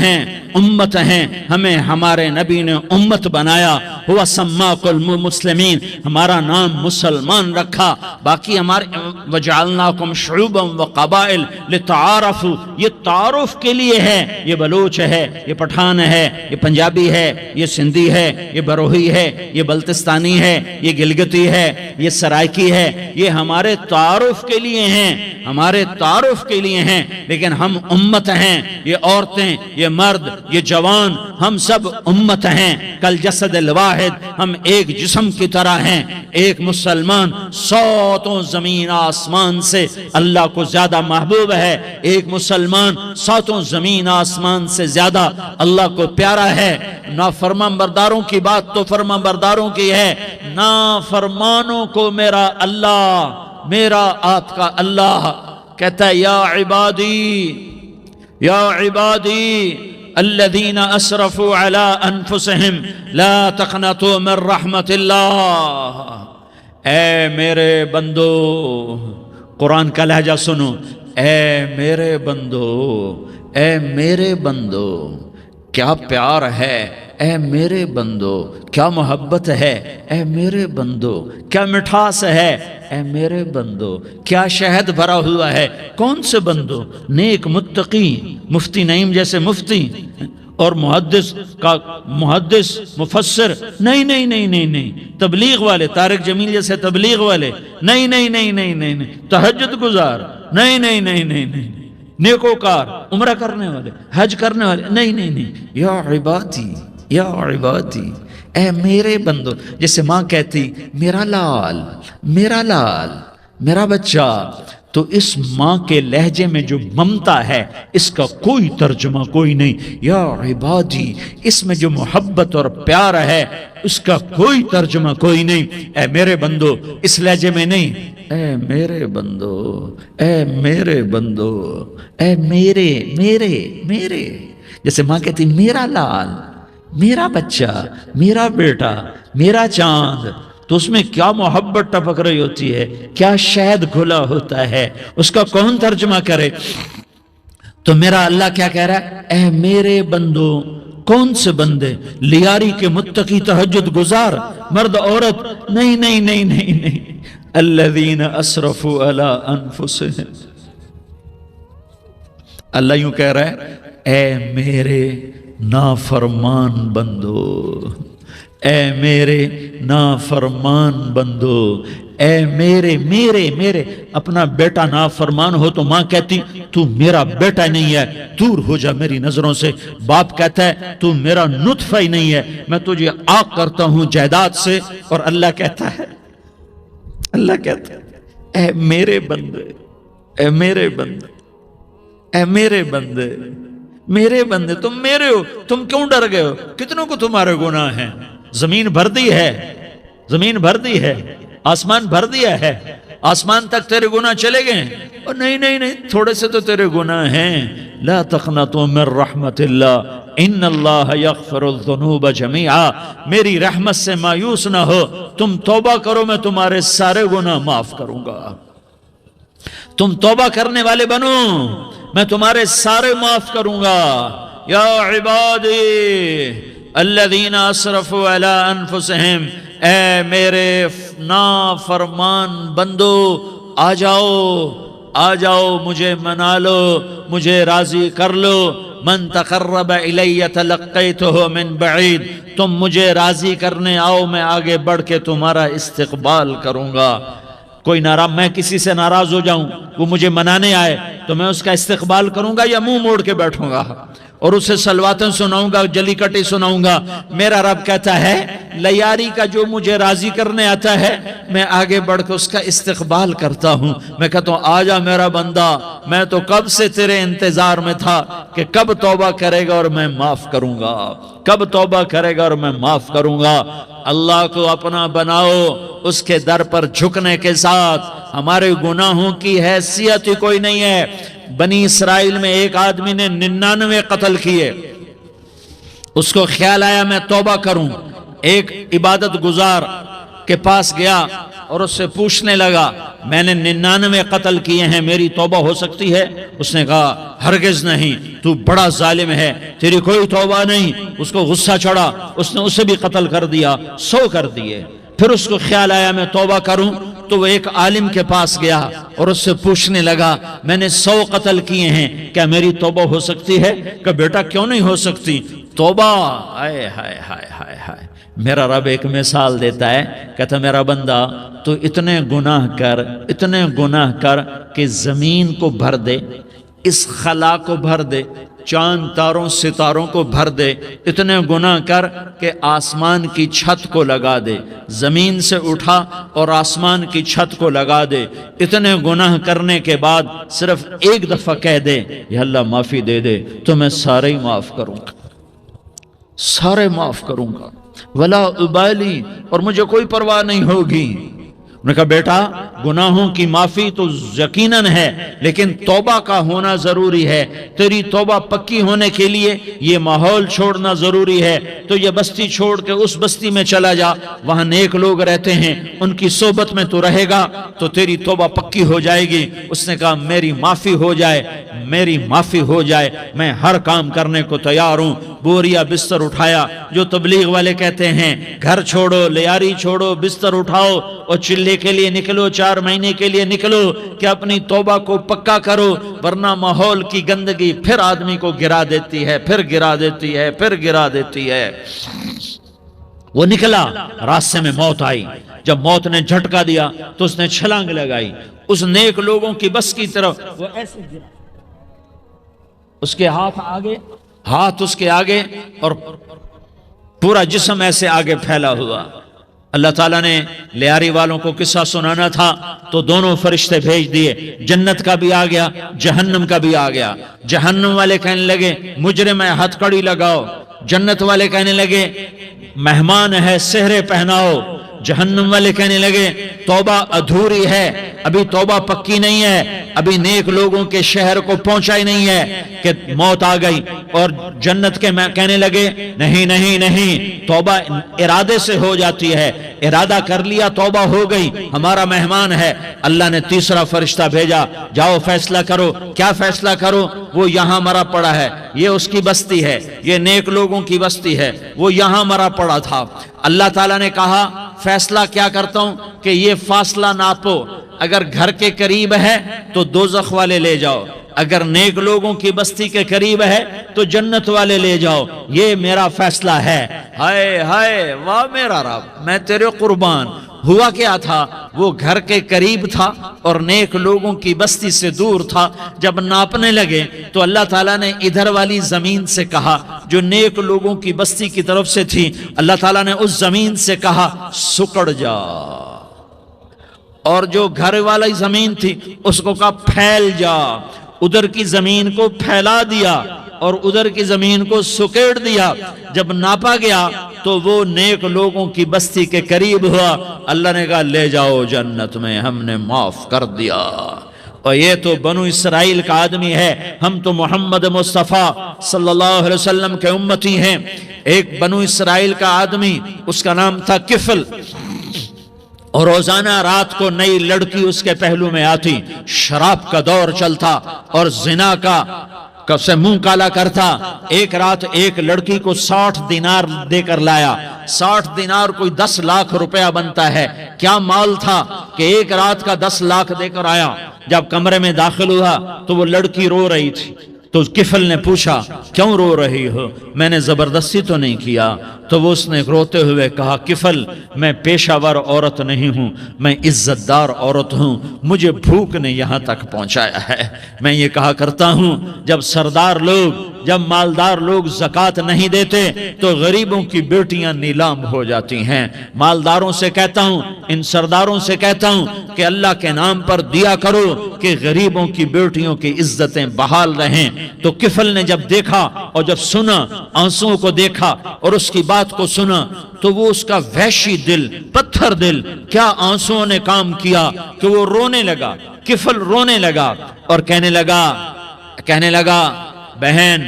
ہیں، ہمیں ہمارے نبی نے امت بنایا، ہوا سماک المسلمین، ہمارا نام مسلمان رکھا، باقی ہمارے وجعلناکم شعوبا وقبائل لتعارفوا، یہ تعارف کے لیے ہے۔ یہ بلوچ ہے، یہ پٹھان ہے، یہ پنجابی ہے، یہ سندھی ہے، یہ بروہی ہے، یہ بلتستانی ہے، یہ گلگتی ہے، یہ سرائکی ہے، یہ ہمارے تعارف کے لیے ہیں، ہمارے تعارف کے لیے ہیں، لیکن ہم امت ہیں۔ یہ عورتیں، یہ مرد، یہ جوان، ہم سب امت ہیں۔ کل جسد الواحد، ہم ایک جسم کی طرح ہیں۔ ایک مسلمان ساتوں زمین آسمان سے اللہ کو زیادہ محبوب ہے، ایک مسلمان ساتوں زمین آسمان سے زیادہ اللہ کو پیارا ہے۔ نافرمان برداروں کی بات تو فرمان برداروں کی ہے، نافرمانوں کو میرا اللہ، میرا آپ کا اللہ کہتا ہے یا عبادی الذین اسرفوا علی انفسہم لا تقنطوا من رحمت اللہ۔ اے میرے بندو، قرآن کا لہجہ سنو، اے میرے بندو، اے میرے بندو، کیا پیار ہے، اے میرے بندو، کیا محبت ہے، اے میرے بندو، کیا مٹھاس ہے، اے میرے بندو، کیا شہد بھرا ہوا ہے۔ کون سے بندو؟ نیک متقی، مفتی نعیم جیسے مفتی اور محدث مفسر، نہیں، تبلیغ والے، طارق جمیل جیسے تبلیغ والے، نہیں، تہجد گزار، نہیں، نیکوکار، عمرہ کرنے والے، حج کرنے والے، نہیں، یا عبادی، اے میرے بندو۔ جیسے ماں کہتی میرا لال، میرا بچہ، تو اس ماں کے لہجے میں جو ممتا ہے اس کا کوئی ترجمہ کوئی نہیں. یا عبادی، اس میں جو محبت اور پیار ہے اس کا کوئی ترجمہ کوئی نہیں. اے میرے بندو، اس لہجے میں نہیں، اے میرے بندو، اے میرے بندو، اے میرے میرے میرے. جیسے ماں کہتی میرا لال، میرا بچہ، میرا بیٹا، میرا چاند، تو اس میں کیا محبت ٹپک رہی ہوتی ہے، کیا شہد گھلا ہوتا ہے، اس کا کون ترجمہ کرے. تو میرا اللہ کیا کہہ رہا ہے، اے میرے بندو. کون سے بندے؟ لیاری کے متقی تہجد گزار مرد عورت؟ نہیں نہیں نہیں نہیں نہیں. الذین اسرفوا علی انفسہم. اللہ یوں کہہ رہا ہے، اے میرے نافرمان بندو، اے میرے نافرمان بندو، اے میرے میرے میرے. اپنا بیٹا نافرمان ہو تو ماں کہتی تو میرا بیٹا نہیں ہے، دور ہو جا میری نظروں سے. باپ کہتا ہے تو میرا نطفہ ہی نہیں ہے، میں تجھے عاق کرتا ہوں جائیداد سے. اور اللہ کہتا ہے، اللہ کہتا ہے اے میرے بندے، اے میرے بندے، اے میرے بندے، میرے بندے، تم میرے ہو، تم کیوں ڈر گئے ہو؟ کتنوں کو تمہارے گناہ ہیں؟ زمین بھر دی ہے، زمین بھر دی ہے، آسمان بھر دیا ہے، آسمان تک تیرے گناہ چلے گئے. اور نہیں نہیں نہیں، تھوڑے سے تو تیرے گناہ ہیں. لا تقنطوا من رحمت اللہ ان اللہ یغفر الذنوب جميعا. میری رحمت سے مایوس نہ ہو، تم توبہ کرو، میں تمہارے سارے گناہ معاف کروں گا. تم توبہ کرنے والے بنو، میں تمہارے سارے معاف کروں گا. یا عبادی الذین اسرفوا علی انفسہم، اے میرے نافرمان بندو، آ جاؤ آ جاؤ، مجھے منا لو، مجھے راضی کر لو. من تقرب الی تلقیتہ من بعید. تم مجھے راضی کرنے آؤ، میں آگے بڑھ کے تمہارا استقبال کروں گا. کوئی ناراض، میں کسی سے ناراض ہو جاؤں، وہ مجھے منانے آئے تو میں اس کا استقبال کروں گا یا منہ موڑ کے بیٹھوں گا اور اسے سلواتیں سناؤں گا، جلی کٹی سناؤں گا؟ میرا رب کہتا ہے لیاری کا جو مجھے راضی کرنے آتا ہے میں آگے بڑھ کے اس کا استقبال کرتا ہوں. میں کہتا ہوں آ جا میرا بندہ، میں تو کب سے تیرے انتظار میں تھا کہ کب توبہ کرے گا اور میں معاف کروں گا، کب توبہ کرے گا اور میں معاف کروں گا. اللہ کو اپنا بناؤ، اس کے در پر جھکنے کے ساتھ. ہمارے گناہوں کی حیثیت ہی کوئی نہیں ہے. بنی اسرائیل میں ایک آدمی نے 99 قتل کیے، اس کو خیال آیا میں توبہ کروں. ایک عبادت گزار کے پاس گیا اور اس سے پوچھنے لگا میں نے 99 قتل کیے ہیں، میری توبہ ہو سکتی ہے؟ اس نے کہا ہرگز نہیں، تو بڑا ظالم ہے، تیری کوئی توبہ نہیں. اس کو غصہ چڑھا، اس نے اسے بھی قتل کر دیا، 100 کر دیے. پھر اس کو خیال آیا میں توبہ کروں تو وہ ایک عالم کے پاس گیا اور اس سے پوچھنے لگا میں نے 100 قتل کیے ہیں، کیا میری توبہ ہو سکتی ہے؟ کہ بیٹا کیوں نہیں ہو سکتی توبہ؟ ہائے ہائے ہائے ہائے ہائے. میرا رب ایک مثال دیتا ہے، کہتا میرا بندہ تو اتنے گناہ کر، اتنے گناہ کر کہ زمین کو بھر دے، اس خلا کو بھر دے، چاند تاروں ستاروں کو بھر دے. اتنے گناہ کر کہ آسمان کی چھت کو لگا دے، زمین سے اٹھا اور آسمان کی چھت کو لگا دے. اتنے گناہ کرنے کے بعد صرف ایک دفعہ کہہ دے یا اللہ معافی دے دے تو میں سارے ہی معاف کروں گا، سارے معاف کروں گا، ولا ابالی، اور مجھے کوئی پرواہ نہیں ہوگی. انہوں نے کہا بیٹا گناہوں کی معافی تو یقیناً ہے لیکن توبہ کا ہونا ضروری ہے. تیری توبہ پکی ہونے کے لیے یہ ماحول چھوڑنا ضروری ہے. تو یہ بستی چھوڑ کے اس بستی میں چلا جا، وہاں نیک لوگ رہتے ہیں، ان کی صحبت میں تو رہے گا تو تیری توبہ پکی ہو جائے گی. اس نے کہا میری معافی ہو جائے، میری معافی ہو جائے، میں ہر کام کرنے کو تیار ہوں. بوریا بستر اٹھایا، جو تبلیغ والے کہتے ہیں گھر چھوڑو، لیاری چھوڑو، بستر اٹھاؤ اور چلے کے لیے نکلو، 4 مہینے کے لیے نکلو کہ اپنی توبہ کو پکا کرو، ورنہ ماحول کی گندگی پھر آدمی کو گرا دیتی ہے، پھر گرا دیتی ہے، پھر گرا دیتی ہے. وہ نکلا، راستے میں موت آئی. جب موت نے جھٹکا دیا تو اس نے چھلانگ لگائی اس نیک لوگوں کی بس کی طرف. وہ ایسے گرا، اس کے ہاتھ آگے، ہاتھ اس کے آگے اور پورا جسم ایسے آگے پھیلا ہوا. اللہ تعالیٰ نے لیاری والوں کو قصہ سنانا تھا تو دونوں فرشتے بھیج دیے، جنت کا بھی آ گیا، جہنم کا بھی آ گیا۔ جہنم والے کہنے لگے مجرم ہے ہتھ کڑی لگاؤ، جنت والے کہنے لگے مہمان ہے سہرے پہناؤ۔ جہنم والے کہنے لگے توبہ ادھوری ہے، ابھی توبہ پکی نہیں ہے، ابھی نیک لوگوں کے شہر کو پہنچا ہی نہیں ہے کہ موت آ گئی۔ اور جنت کے کہنے لگے نہیں نہیں نہیں، توبہ ارادے سے ہو جاتی ہے، ارادہ کر لیا توبہ ہو گئی، ہمارا مہمان ہے۔ اللہ نے تیسرا فرشتہ بھیجا، جاؤ فیصلہ کرو۔ کیا فیصلہ کرو؟ وہ یہاں مرا پڑا ہے، یہ اس کی بستی ہے، یہ نیک لوگوں کی بستی ہے، وہ یہاں مرا پڑا تھا۔ اللہ تعالیٰ نے کہا فیصلہ کیا کرتا ہوں کہ یہ فاصلہ ناپو، اگر گھر کے قریب ہے تو دوزخ والے لے جاؤ، اگر نیک لوگوں کی بستی کے قریب ہے تو جنت والے لے جاؤ، یہ میرا فیصلہ ہے۔ ہائے ہائے واہ میرا رب، میں تیرے قربان۔ ہوا کیا تھا؟ وہ گھر کے قریب تھا اور نیک لوگوں کی بستی سے دور تھا۔ جب ناپنے لگے تو اللہ تعالیٰ نے ادھر والی زمین سے کہا جو نیک لوگوں کی بستی کی طرف سے تھی، اللہ تعالیٰ نے اس زمین سے کہا سکڑ جا، اور جو گھر والی زمین تھی اس کو کہا پھیل جا۔ ادھر کی زمین کو پھیلا دیا اور ادھر کی زمین کو سکیڑ دیا۔ جب ناپا گیا تو وہ نیک لوگوں کی بستی کے قریب ہوا۔ اللہ نے کہا لے جاؤ جنت میں، ہم نے معاف کر دیا۔ اور یہ تو بنو اسرائیل کا آدمی ہے، ہم تو محمد مصطفیٰ صلی اللہ علیہ وسلم کے امتی ہیں۔ ایک بنو اسرائیل کا آدمی، اس کا نام تھا کفل، اور روزانہ رات کو نئی لڑکی اس کے پہلو میں آتی، شراب کا دور چلتا اور زنا کا سے منہ کالا کرتا۔ ایک رات ایک لڑکی کو 60 دینار دے کر لایا۔ 60 دینار کوئی 10 لاکھ روپیہ بنتا ہے۔ کیا مال تھا کہ ایک رات کا 10 لاکھ دے کر آیا۔ جب کمرے میں داخل ہوا تو وہ لڑکی رو رہی تھی، تو کفل نے پوچھا کیوں رو رہی ہو؟ میں نے زبردستی تو نہیں کیا۔ تو وہ اس نے روتے ہوئے کہا کفل میں پیشہ ور عورت نہیں ہوں، میں عزت دار عورت ہوں، مجھے بھوک نے یہاں تک پہنچایا ہے۔ میں یہ کہا کرتا ہوں جب سردار لوگ، جب مالدار لوگ زکوٰۃ نہیں دیتے تو غریبوں کی بیٹیاں نیلام ہو جاتی ہیں۔ مالداروں سے کہتا ہوں، ان سرداروں سے کہتا ہوں کہ اللہ کے نام پر دیا کرو کہ غریبوں کی بیٹیوں کی عزتیں بحال رہیں۔ تو کفل نے جب دیکھا اور جب سنا، آنسوؤں کو دیکھا اور اس کی بات کو سنا، تو وہ اس کا وحشی دل، پتھر دل، کیا آنسوؤں نے کام کیا کہ وہ رونے لگا۔ کفل رونے لگا اور کہنے لگا بہن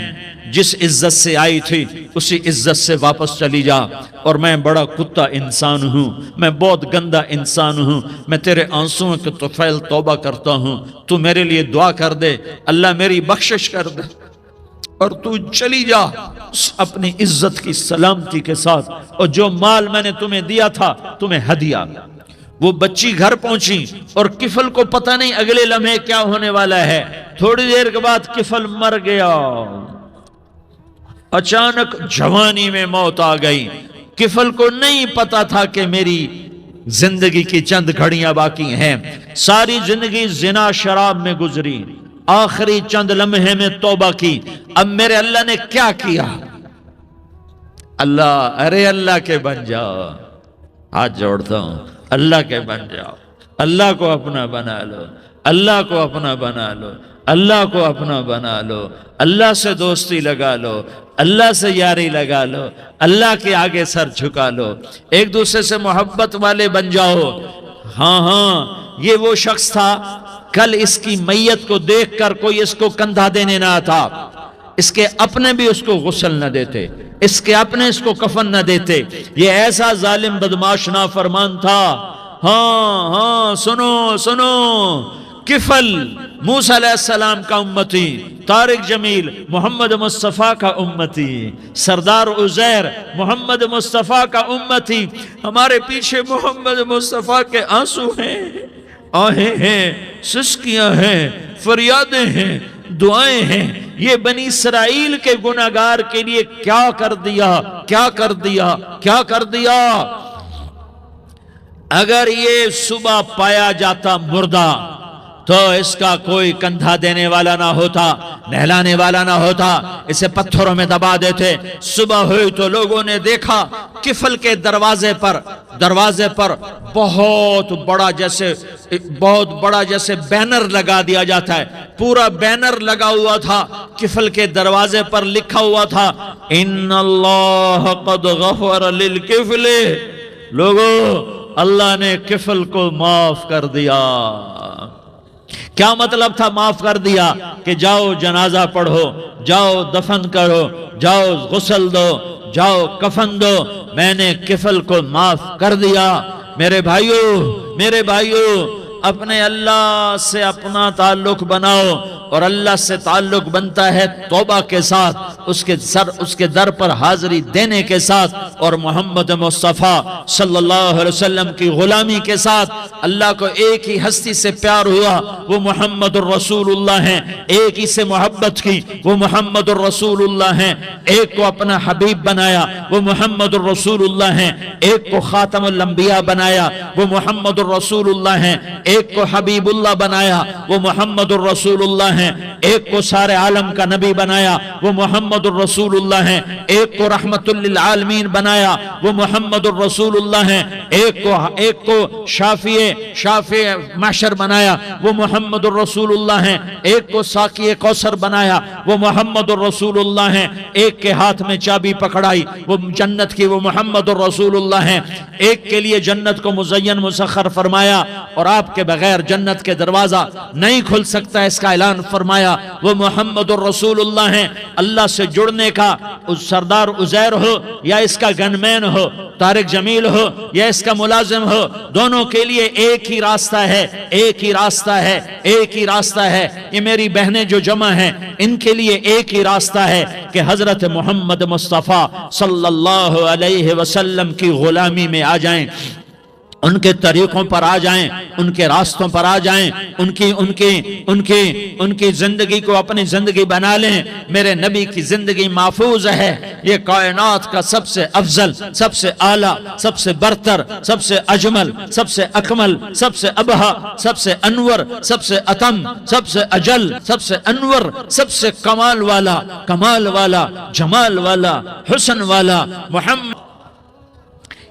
جس عزت سے آئی تھی اسی عزت سے واپس چلی جا، اور میں بڑا کتا انسان ہوں، میں بہت گندا انسان ہوں، میں تیرے آنسوؤں کے طفیل توبہ کرتا ہوں، تو میرے لیے دعا کر دے، اللہ میری بخشش کر دے، اور تو چلی جا اپنی عزت کی سلامتی کے ساتھ، اور جو مال میں نے تمہیں دیا تھا تمہیں ہدیہ۔ وہ بچی گھر پہنچی اور کفل کو پتہ نہیں اگلے لمحے کیا ہونے والا ہے۔ تھوڑی دیر کے بعد کفل مر گیا، اچانک جوانی میں موت آ گئی۔ کفل کو نہیں پتا تھا کہ میری زندگی کی چند گھڑیاں باقی ہیں، ساری زندگی زنا شراب میں گزری، آخری چند لمحے میں توبہ کی۔ اب میرے اللہ نے کیا کیا؟ اللہ کے بن جاؤ، ہاتھ جوڑتا ہوں، اللہ کے بن جاؤ، اللہ کو اپنا بنا لو، اللہ کو اپنا بنا لو، اللہ کو اپنا بنا لو، اللہ سے دوستی لگا لو، اللہ سے یاری لگا لو، اللہ کے آگے سر جھکا لو، ایک دوسرے سے محبت والے بن جاؤ۔ ہاں یہ وہ شخص تھا، کل اس کی میت کو دیکھ کر کوئی اس کو کندھا دینے نہ آتا، اس کے اپنے بھی اس کو غسل نہ دیتے، اس کے اپنے اس کو کفن نہ دیتے۔ یہ ایسا ظالم بدماش نافرمان تھا۔ ہاں سنو، کفل موسیٰ علیہ السلام کا امتی، طارق جمیل محمد مصطفیٰ کا امتی، سردار عزیر محمد مصطفیٰ کا امتی۔ ہمارے پیچھے محمد مصطفیٰ کے آنسو ہیں، آہیں ہیں، سسکیاں ہیں، فریادیں ہیں، دعائیں ہیں۔ یہ بنی اسرائیل کے گناہگار کے لیے کیا کر دیا۔ اگر یہ صبح پایا جاتا مردہ تو اس کا کوئی کندھا دینے والا نہ ہوتا، نہلانے والا نہ ہوتا، اسے پتھروں میں دبا دیتے۔ صبح ہوئی تو لوگوں نے دیکھا کفل کے دروازے پر بہت بڑا جیسے بینر لگا دیا جاتا ہے، پورا بینر لگا ہوا تھا، کفل کے دروازے پر لکھا ہوا تھا ان اللہ قد غفر للکفل، لوگوں اللہ نے کفل کو معاف کر دیا۔ کیا مطلب تھا معاف کر دیا؟ کہ جاؤ جنازہ پڑھو، جاؤ دفن کرو، جاؤ غسل دو، جاؤ کفن دو، میں نے کفل کو معاف کر دیا۔ میرے بھائیو اپنے اللہ سے اپنا تعلق بناؤ، اور اللہ سے تعلق بنتا ہے توبہ کے ساتھ، اس کے در پر حاضری دینے کے ساتھ، اور محمد مصطفیٰ صلی اللہ علیہ وسلم کی غلامی کے ساتھ۔ اللہ کو ایک ہی ہستی سے پیار ہوا، وہ محمد الرسول اللہ ہیں، ایک ہی سے محبت کی، وہ محمد الرسول اللہ ہیں، ایک کو اپنا حبیب بنایا، وہ محمد الرسول اللہ ہیں، ایک کو خاتم الانبیاء بنایا، وہ محمد الرسول اللہ ہیں، ایک کو حبیب اللہ بنایا، وہ محمد الرسول اللہ ہیں، ایک کو سارے عالم کا نبی بنایا، وہ محمد الرسول اللہ ہیں، ایک کو رحمت للعالمین بنایا، وہ محمد الرسول اللہ ہیں، ایک کو شافع محشر بنایا، وہ محمد الرسول اللہ ہیں، ایک کو ساقی کوثر بنایا، وہ محمد الرسول اللہ ہیں، ایک کے ہاتھ میں چابی پکڑائی وہ جنت کی، وہ محمد الرسول اللہ ہیں، ایک کے لیے جنت کو مزین مسخر فرمایا اور آپ کے بغیر جنت کے دروازہ نہیں کھل سکتا، اس کا اعلان فرمایا، وہ محمد الرسول اللہ ہیں۔ اللہ سے جڑنے کا سردار عزیر ہو یا اس کا گنمین ہو، طارق جمیل ہو یا اس کا ملازم ہو، دونوں کے لیے ایک ہی راستہ ہے، ایک ہی راستہ ہے، ایک ہی راستہ ہے۔ یہ میری بہنیں جو جمع ہیں ان کے لیے ایک ہی راستہ ہے کہ حضرت محمد مصطفیٰ صلی اللہ علیہ وسلم کی غلامی میں آ جائیں، ان کے طریقوں پر آ جائیں، ان کے راستوں پر آ جائیں، ان کی زندگی کو اپنی زندگی بنا لیں۔ میرے نبی کی زندگی محفوظ ہے، یہ کائنات کا سب سے افضل، سب سے اعلیٰ، سب سے برتر، سب سے اجمل، سب سے اکمل، سب سے ابہا، سب سے انور، سب سے اتم، سب سے اجل، سب سے انور، سب سے کمال والا، جمال والا، حسن والا محمد۔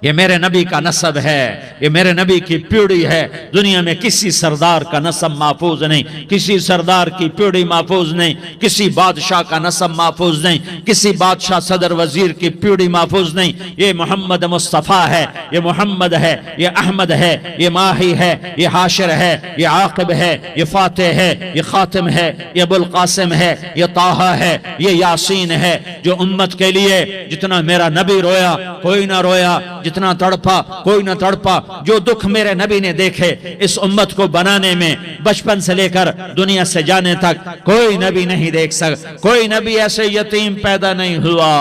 یہ میرے نبی کا نسب ہے، یہ میرے نبی کی پیڑھی ہے۔ دنیا میں کسی سردار کا نسب محفوظ نہیں، کسی سردار کی پیڑھی محفوظ نہیں، کسی بادشاہ کا نسب محفوظ نہیں، کسی بادشاہ صدر وزیر کی پیڑھی محفوظ نہیں۔ یہ محمد مصطفیٰ ہے، یہ محمد ہے، یہ احمد ہے، یہ ماہی ہے، یہ حاشر ہے، یہ عاقب ہے، یہ فاتح ہے، یہ خاتم ہے، یہ ابو القاسم ہے، یہ طٰہٰ ہے، یہ یاسین ہے۔ جو امت کے لیے جتنا میرا نبی رویا کوئی نہ رویا، جتنا تڑپا کوئی نہ تڑپا، جو دکھ میرے نبی نے دیکھے اس امت کو بنانے میں، بچپن سے لے کر دنیا سے جانے تک کوئی نبی نہیں دیکھ سکتا۔ کوئی نبی ایسے یتیم پیدا نہیں ہوا،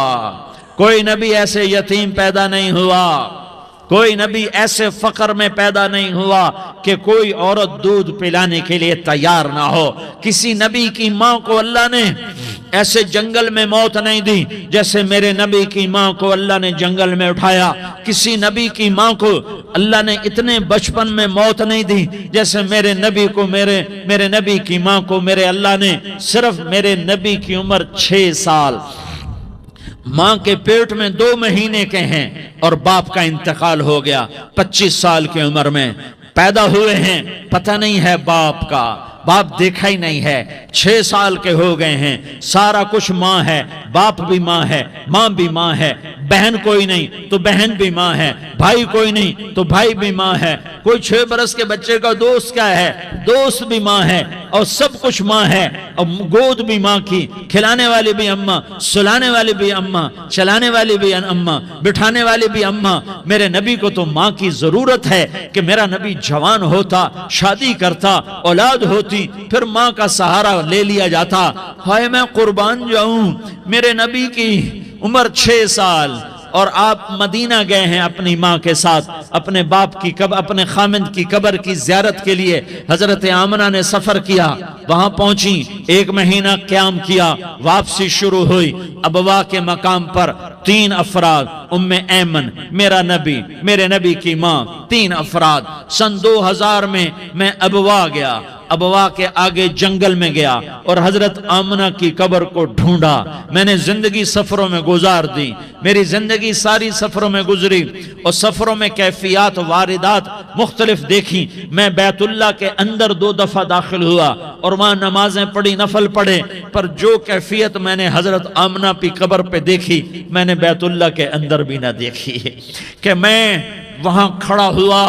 کوئی نبی ایسے یتیم پیدا نہیں ہوا، کوئی نبی ایسے فقر میں پیدا نہیں ہوا کہ کوئی عورت دودھ پلانے کے لیے تیار نہ ہو۔ کسی نبی کی ماں کو اللہ نے ایسے جنگل میں موت نہیں دی جیسے میرے نبی کی ماں کو اللہ نے جنگل میں اٹھایا۔ کسی نبی کی ماں کو اللہ نے اتنے بچپن میں موت نہیں دی جیسے میرے نبی کو، میرے نبی کی ماں کو میرے اللہ نے صرف میرے نبی کی عمر 6 سال، ماں کے پیٹ میں 2 مہینے کے ہیں اور باپ کا انتقال ہو گیا 25 سال کی عمر میں پیدا ہوئے ہیں، پتہ نہیں ہے باپ کا، باپ دیکھا ہی نہیں ہے، 6 سال کے ہو گئے ہیں، سارا کچھ ماں ہے، باپ بھی ماں ہے، ماں بھی ماں ہے، بہن کوئی نہیں تو بہن بھی ماں ہے، بھائی کوئی نہیں تو بھائی بھی ماں ہے، کوئی 6 برس کے بچے کا دوست کیا ہے، دوست بھی ماں ہے، اور سب کچھ ماں ہے، اور گود بھی ماں کی، کھلانے والی بھی اماں، سلانے والی بھی اماں، چلانے والی بھی اماں، بٹھانے والی بھی اماں۔ میرے نبی کو تو ماں کی ضرورت ہے کہ میرا نبی جوان ہوتا، شادی کرتا، اولاد ہوتی، پھر ماں کا سہارا لے لیا جاتا۔ ہائے میں قربان جاؤں، میرے نبی کی عمر 6 سال اور آپ مدینہ گئے ہیں اپنی ماں کے ساتھ، اپنے باپ کی اپنے خامند کی قبر کی زیارت کے لیے حضرت آمنہ نے سفر کیا، وہاں پہنچی، 1 مہینہ قیام کیا، واپسی شروع ہوئی۔ ابوا کے مقام پر 3 افراد، ام ایمن، میرا نبی، میرے نبی کی ماں، 3 افراد۔ سن 2000 میں ابوا گیا۔ ابوا کے آگے جنگل میں گیا اور حضرت آمنہ کی قبر کو ڈھونڈا۔ میں نے زندگی سفروں میں گزار دی، میری زندگی ساری سفروں میں گزری، اور سفروں میں کیفیات واردات مختلف دیکھی۔ میں بیت اللہ کے اندر 2 دفعہ داخل ہوا اور وہاں نمازیں پڑھی، نفل پڑھے، پر جو کیفیت میں نے حضرت آمنہ کی قبر پہ دیکھی میں نے بیت اللہ کے اندر بھی نہ دیکھی، کہ میں وہاں کھڑا ہوا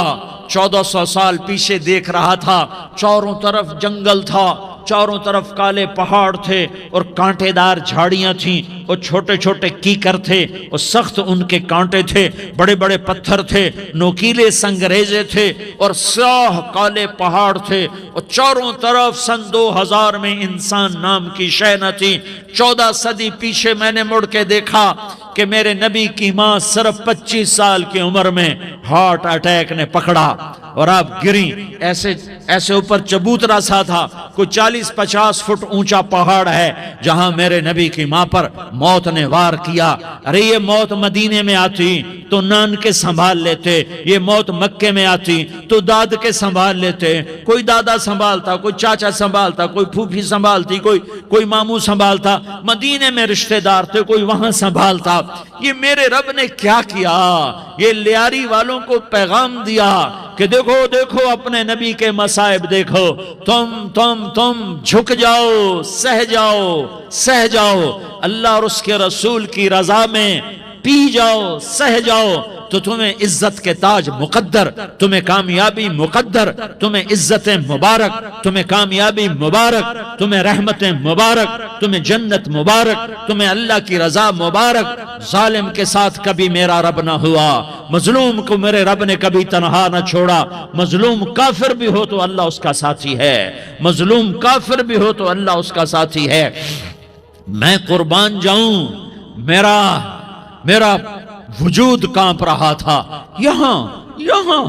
1400 سال پیچھے دیکھ رہا تھا، چاروں طرف جنگل تھا، چاروں طرف کالے پہاڑ تھے اور کانٹے دار جھاڑیاں تھیں اور چھوٹے چھوٹے کیکر تھے اور سخت ان کے کانٹے تھے، بڑے بڑے پتھر تھے، نوکیلے سنگریزے تھے اور سیاہ کالے پہاڑ تھے، اور چاروں طرف سن 2000 میں انسان نام کی شے نہ تھی۔ 14 صدی پیچھے میں نے مڑ کے دیکھا کہ میرے نبی کی ماں صرف 25 سال کی عمر میں ہارٹ اٹیک نے پکڑا اور آپ گریں، ایسے اوپر چبوترا سا تھا، کوئی 40-50 فٹ اونچا پہاڑ ہے جہاں میرے نبی کی ماں پر موت نے وار کیا۔ ارے یہ موت مدینے میں آتی تو نان کے سنبھال لیتے، یہ موت مکے میں آتی تو داد کے سنبھال لیتے، کوئی دادا سنبھالتا، کوئی چاچا سنبھالتا، کوئی پھوپھی سنبھالتی، کوئی ماموں سنبھالتا، مدینے میں رشتہ دار تھے، کوئی وہاں سنبھالتا۔ یہ میرے رب نے کیا کیا؟ یہ لیاری والوں کو پیغام دیا کہ دیکھو دیکھو اپنے نبی کے مصائب دیکھو، تم جھک جاؤ، سہ جاؤ، اللہ اور اس کے رسول کی رضا میں پی جاؤ، سہ جاؤ، تو تمہیں عزت کے تاج مقدر، تمہیں کامیابی مقدر، تمہیں عزت مبارک، تمہیں کامیابی مبارک، تمہیں رحمت مبارک، تمہیں جنت مبارک، تمہیں اللہ کی رضا مبارک۔ ظالم کے ساتھ کبھی میرا رب نہ ہوا، مظلوم کو میرے رب نے کبھی تنہا نہ چھوڑا۔ مظلوم کافر بھی ہو تو اللہ اس کا ساتھی ہے، مظلوم کافر بھی ہو تو اللہ اس کا ساتھی ہے۔ میں قربان جاؤں، میرا وجود کانپ رہا تھا۔ یہاں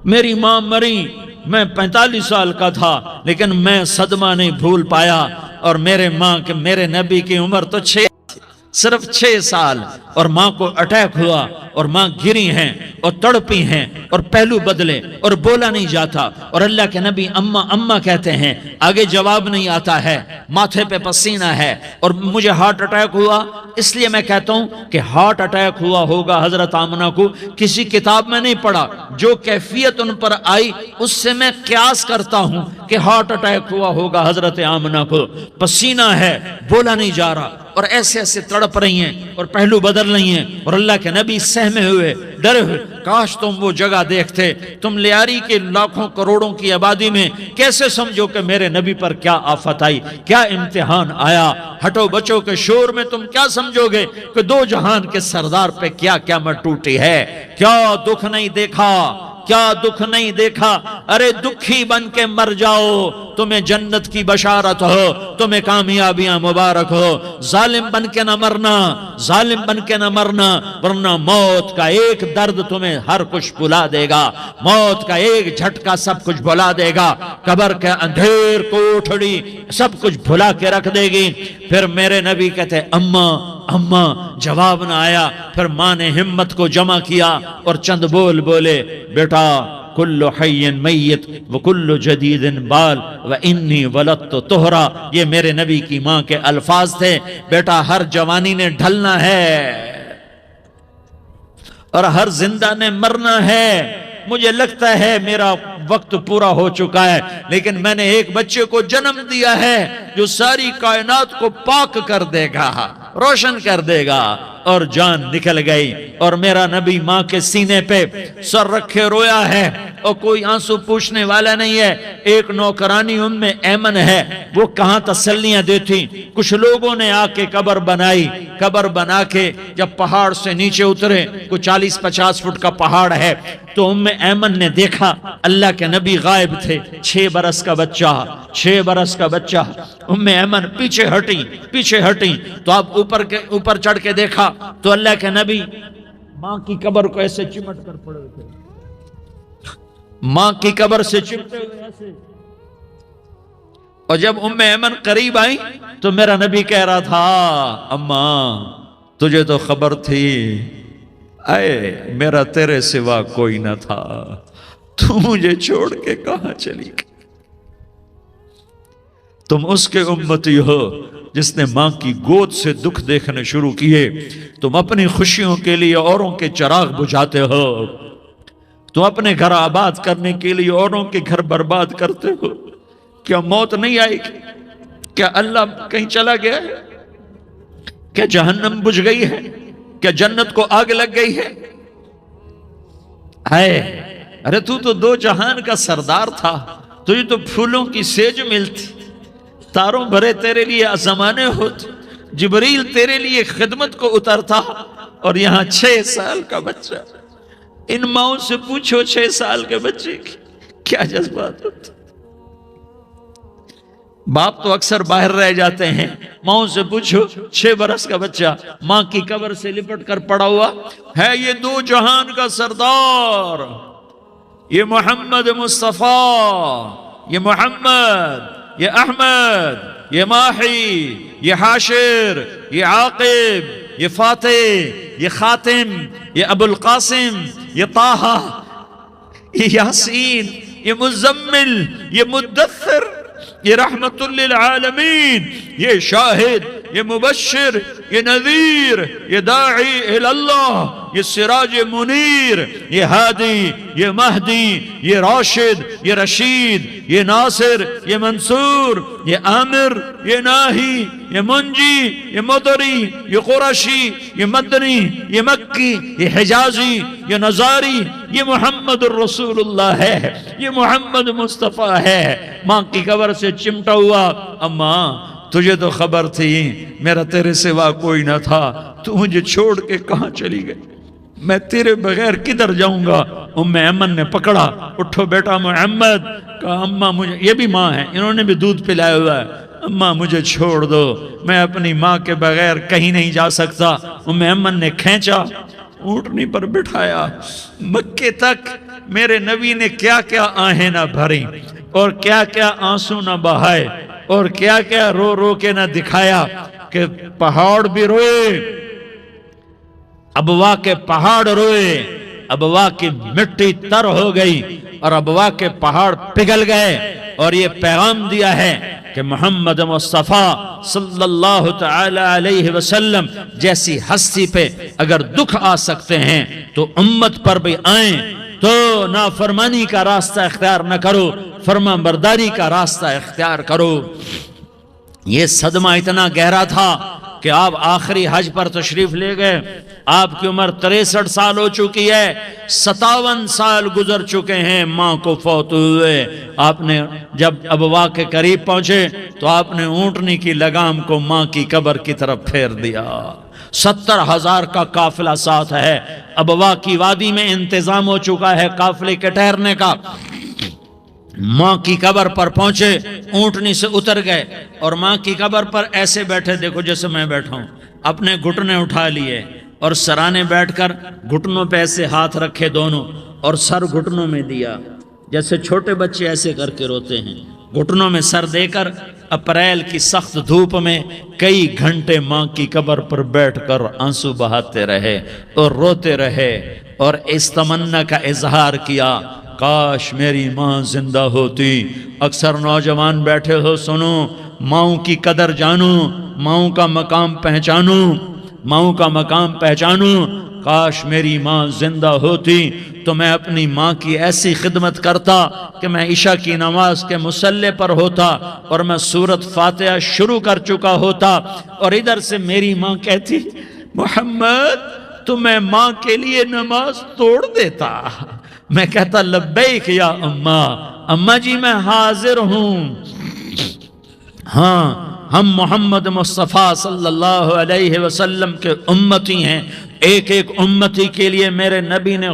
میری ماں مری، میں 45 سال کا تھا، لیکن میں صدمہ نہیں بھول پایا، اور میرے نبی کی عمر تو صرف 6 سال، اور ماں کو اٹیک ہوا اور ماں گری ہیں اور تڑپی ہیں اور پہلو بدلے اور بولا نہیں جاتا، اور اللہ کے نبی اماں اماں کہتے ہیں، آگے جواب نہیں آتا ہے، ماتھے پہ پسینہ ہے، اور مجھے ہارٹ اٹیک ہوا۔ اس لیے میں کہتا ہوں کہ ہارٹ اٹیک ہوا ہوگا حضرت آمنہ کو، کسی کتاب میں نہیں پڑھا، جو کیفیت ان پر آئی اس سے میں قیاس کرتا ہوں کہ ہارٹ اٹیک ہوا ہوگا حضرت آمنہ کو۔ پسینہ ہے، بولا نہیں جا رہا، اور ایسے تڑپ رہی ہیں اور پہلو بدل رہی ہیں، اور اللہ کے نبی سہمے ہوئے، ڈرے ہوئے۔ کاش تم وہ جگہ دیکھتے، تم لیاری کے لاکھوں کروڑوں کی آبادی میں کیسے سمجھو کہ میرے نبی پر کیا آفت آئی، کیا امتحان آیا۔ ہٹو بچوں کے شور میں تم کیا سمجھو گے کہ 2 جہان کے سردار پہ کیا قیامت ٹوٹی ہے۔ کیا دکھ نہیں دیکھا، کیا دکھ نہیں دیکھا۔ ارے دکھی بن کے مر جاؤ، تمہیں جنت کی بشارت ہو، تمہیں کامیابیاں مبارک ہو۔ ظالم بن کے نہ مرنا، ظالم بن کے نہ مرنا، ورنہ موت کا ایک درد تمہیں ہر کچھ بھلا دے گا، موت کا ایک جھٹکا سب کچھ بھلا دے گا، قبر کے اندھیر کوٹھڑی سب کچھ بھلا کے رکھ دے گی۔ پھر میرے نبی کہتے اماں، جواب نہ آیا۔ پھر ماں نے ہمت کو جمع کیا اور چند بول بولے، بیٹا کل حی میت وکل جدید بال وانی ولدت طہرا۔ یہ میرے نبی کی ماں کے الفاظ تھے، بیٹا ہر جوانی نے ڈھلنا ہے اور ہر زندہ نے مرنا ہے۔ مجھے لگتا ہے میرا وقت پورا ہو چکا ہے، لیکن میں نے ایک بچے کو جنم دیا ہے جو ساری کائنات کو پاک کر دے گا، روشن کر دے گا۔ اور جان نکل گئی، اور میرا نبی ماں کے سینے پہ سر رکھے رویا ہے، اور کوئی آنسو پوچھنے والا نہیں ہے۔ ایک نوکرانی ام ایمن ہے، وہ کہاں تسلیاں دیتی۔ کچھ لوگوں نے آ کے قبر بنائی، قبر بنا کے جب پہاڑ سے نیچے اترے، کوئی 40-50 فٹ کا پہاڑ ہے، تو ام ایمن نے دیکھا اللہ کے نبی غائب تھے، 6 برس کا بچہ۔ ام ایمن پیچھے ہٹی تو آپ اوپر چڑھ کے دیکھا تو اللہ کے نبی ماں کی قبر کو ایسے چمٹ کر پڑے تھے، ماں کی قبر سے چمٹے ہوئے ایسے۔ اور جب ام ایمن قریب آئی تو میرا نبی کہہ رہا تھا، اماں تجھے تو خبر تھی، اے میرا تیرے سوا کوئی نہ تھا، تو مجھے چھوڑ کے کہاں چلی گئی۔ تم اس کے امتی ہو جس نے ماں کی گود سے دکھ دیکھنے شروع کیے. تم اپنی خوشیوں کے لیے اوروں کے چراغ بجھاتے ہو. تم اپنے گھر آباد کرنے کے لیے اوروں کے گھر برباد کرتے ہو. کیا موت نہیں آئے گی؟ کیا اللہ کہیں چلا گیا ہے؟ کیا جہنم بجھ گئی ہے؟ کیا جنت کو آگ لگ گئی ہے؟ ارے تو دو جہان کا سردار تھا. تجھے تو پھولوں کی سیج ملتی، تاروں بھرے تیرے لیے زمانے ہوتے، جبریل تیرے لیے خدمت کو اترتا، اور یہاں 6 سال کا بچہ. ان ماؤں سے پوچھو 6 سال کے بچے کی کیا جذبات ہوتے. باپ تو اکثر باہر رہ جاتے ہیں. ماؤں سے پوچھو 6 برس کا بچہ ماں کی قبر سے لپٹ کر پڑا ہوا ہے. یہ دو جہان کا سردار، یہ محمد مصطفیٰ، یہ محمد، یہ احمد، یہ ماہی، یہ حاشر، یہ عاقب، یہ فاتح، یہ خاتم، یہ ابو القاسم، یہ طٰہٰ، یہ یاسین، یہ مزمل، یہ مدثر، یہ رحمت للعالمین، یہ شاہد، یہ مبشر، یہ نذیر، یہ داعی اللہ، یہ سراج منیر، یہ ہادی، یہ مہدی، یہ راشد، یہ رشید، یہ ناصر، یہ منصور، یہ عامر، یہ ناہی، یہ منجی، یہ مدری، یہ قرشی، یہ مدنی، یہ مکی، یہ حجازی، یہ نظاری. یہ محمد الرسول اللہ ہے، یہ محمد مصطفیٰ ہے. ماں کی قبر سے چمٹا ہوا. اماں تجھے تو خبر تھی میرا تیرے سوا کوئی نہ تھا، تو مجھے چھوڑ کے کہاں چلی گئی؟ میں تیرے بغیر کدھر جاؤں گا؟ ام ایمن نے پکڑا، اٹھو بیٹا محمد. کہا اماں مجھے، یہ بھی ماں ہے، انہوں نے بھی دودھ پلایا ہوا ہے. اماں مجھے چھوڑ دو، میں اپنی ماں کے بغیر کہیں نہیں جا سکتا. ام ایمن نے کھینچا، اونٹنی پر بٹھایا. مکے تک میرے نبی نے کیا کیا آہیں نہ بھری، اور کیا کیا آنسو نہ بہائے، اور کیا کیا رو رو کے نہ دکھایا کہ پہاڑ بھی روئے، ابوا کے پہاڑ روئے، ابوا کی مٹی تر ہو گئی اور ابوا کے پہاڑ پگھل گئے. اور یہ پیغام دیا ہے کہ محمد مصطفیٰ صلی اللہ تعالی علیہ وسلم جیسی ہستی پہ اگر دکھ آ سکتے ہیں تو امت پر بھی آئیں. تو نافرمانی کا راستہ اختیار نہ کرو، فرما برداری کا راستہ اختیار کرو. یہ صدمہ اتنا گہرا تھا کہ آپ آخری حج پر تشریف لے گئے. آپ کی عمر 63 سال ہو چکی ہے، 57 سال گزر چکے ہیں ماں کو فوت ہوئے. آپ نے جب ابوا کے قریب پہنچے تو آپ نے اونٹنی کی لگام کو ماں کی قبر کی طرف پھیر دیا. 70,000 کا قافلہ ساتھ ہے. ابوا کی وادی میں انتظام ہو چکا ہے قافلے کے ٹھہرنے کا. ماں کی قبر پر پہنچے، اونٹنی سے اتر گئے اور ماں کی قبر پر ایسے بیٹھے، دیکھو جیسے میں بیٹھا ہوں. اپنے گھٹنے اٹھا لیے اور سرانے بیٹھ کر گھٹنوں پہ ایسے ہاتھ رکھے دونوں، اور سر گھٹنوں میں دیا، جیسے چھوٹے بچے ایسے کر کے روتے ہیں. گھٹنوں میں سر دے کر اپریل کی سخت دھوپ میں کئی گھنٹے ماں کی قبر پر بیٹھ کر آنسو بہاتے رہے اور روتے رہے، اور اس تمنا کا اظہار کیا کاش میری ماں زندہ ہوتی. اکثر نوجوان بیٹھے ہو، سنو، ماؤں کی قدر جانو، ماؤں کا مقام پہچانو، ماؤں کا مقام پہچانو. کاش میری ماں زندہ ہوتی تو میں اپنی ماں کی ایسی خدمت کرتا کہ میں عشاء کی نماز کے مصلی پر ہوتا اور میں سورۃ فاتحہ شروع کر چکا ہوتا، اور ادھر سے میری ماں کہتی محمد تو میں ماں کے لیے نماز توڑ دیتا. میں کہتا لبیک یا اماں، اماں جی میں حاضر ہوں. ہاں ہم محمد مصطفیٰ صلی اللہ علیہ وسلم کے امتی ہیں. ایک ایک امتی کے لیے میرے نبی نے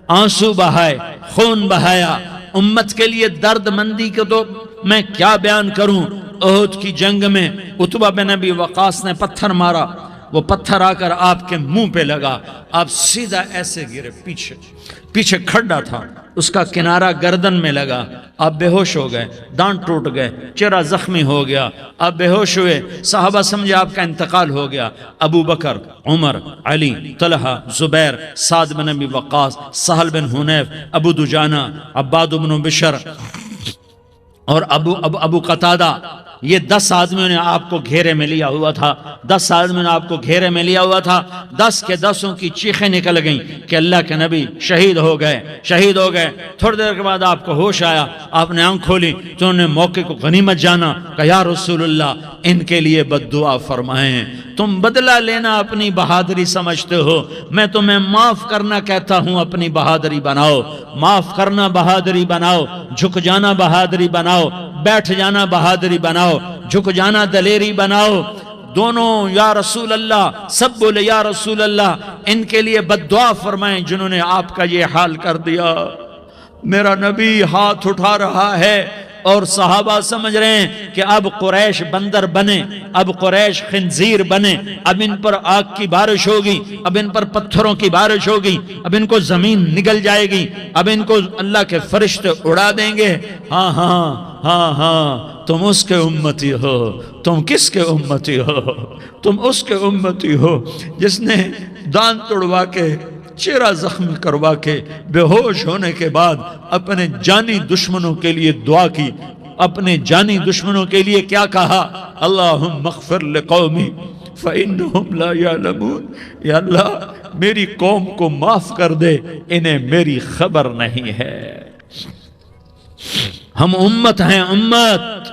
آنسو بہائے، خون بہایا. امت کے لیے درد مندی کو تو میں کیا بیان کروں. احد کی جنگ میں عتبہ بن ابی وقاص نے پتھر مارا، وہ پتھر آ کر آپ کے منہ پہ لگا، آپ سیدھا ایسے گرے. پیچھے کھڈا تھا، اس کا کنارہ گردن میں لگا، آپ بے ہوش ہو گئے، دانت ٹوٹ گئے، چہرہ زخمی ہو گیا، آپ بے ہوش ہوئے. صحابہ سمجھے آپ کا انتقال ہو گیا. ابو بکر، عمر، علی، طلحہ، زبیر، سعد بن ابی وقاص، سہل بن حنیف، ابو دجانہ، عباد بن بشر اور ابو قتادہ یہ 10 آدمیوں نے آپ کو گھیرے میں لیا ہوا تھا، 10 آدمیوں نے آپ کو گھیرے میں لیا ہوا تھا، 10 کے 10 کی چیخیں نکل گئیں کہ اللہ کے نبی شہید ہو گئے، شہید ہو گئے۔ تھوڑی دیر کے بعد آپ کو ہوش آیا، آپ نے آنکھ کھولی تو انہوں نے موقع کو غنیمت جانا کہ یا رسول اللہ ان کے لیے بد دعا فرمائیں، تم بدلہ لینا اپنی بہادری سمجھتے ہو، میں تمہیں معاف کرنا کہتا ہوں اپنی بہادری بناؤ، معاف کرنا بہادری بناؤ، جھک جانا بہادری بناؤ، بیٹھ جانا بہادری بناؤ، جھک جانا دلیری بناؤ۔ دونوں یا رسول اللہ سب بولے یا رسول اللہ ان کے لیے بد دعا فرمائیں جنہوں نے آپ کا یہ حال کر دیا۔ میرا نبی ہاتھ اٹھا رہا ہے اور صحابہ سمجھ رہے ہیں کہ اب قریش بندر بنے، اب قریش خنزیر بنے، اب ان پر آگ کی بارش ہوگی، اب ان پر پتھروں کی بارش ہوگی، اب ان کو زمین نگل جائے گی، اب ان کو اللہ کے فرشتے اڑا دیں گے۔ ہاں ہاں ہاں ہاں، تم اس کے امتی ہو۔ تم کس کے امتی ہو؟ تم اس کے امتی ہو جس نے دان توڑوا کے، چہرہ زخم کروا کے، بے ہوش ہونے کے بعد اپنے جانی دشمنوں کے لیے دعا کی، اپنے جانی دشمنوں کے لیے کیا کہا؟ اللہم اغفر لقومی فإنہم لا یعلمون، یا اللہ میری قوم کو معاف کر دے، انہیں میری خبر نہیں ہے۔ ہم امت ہیں، امت،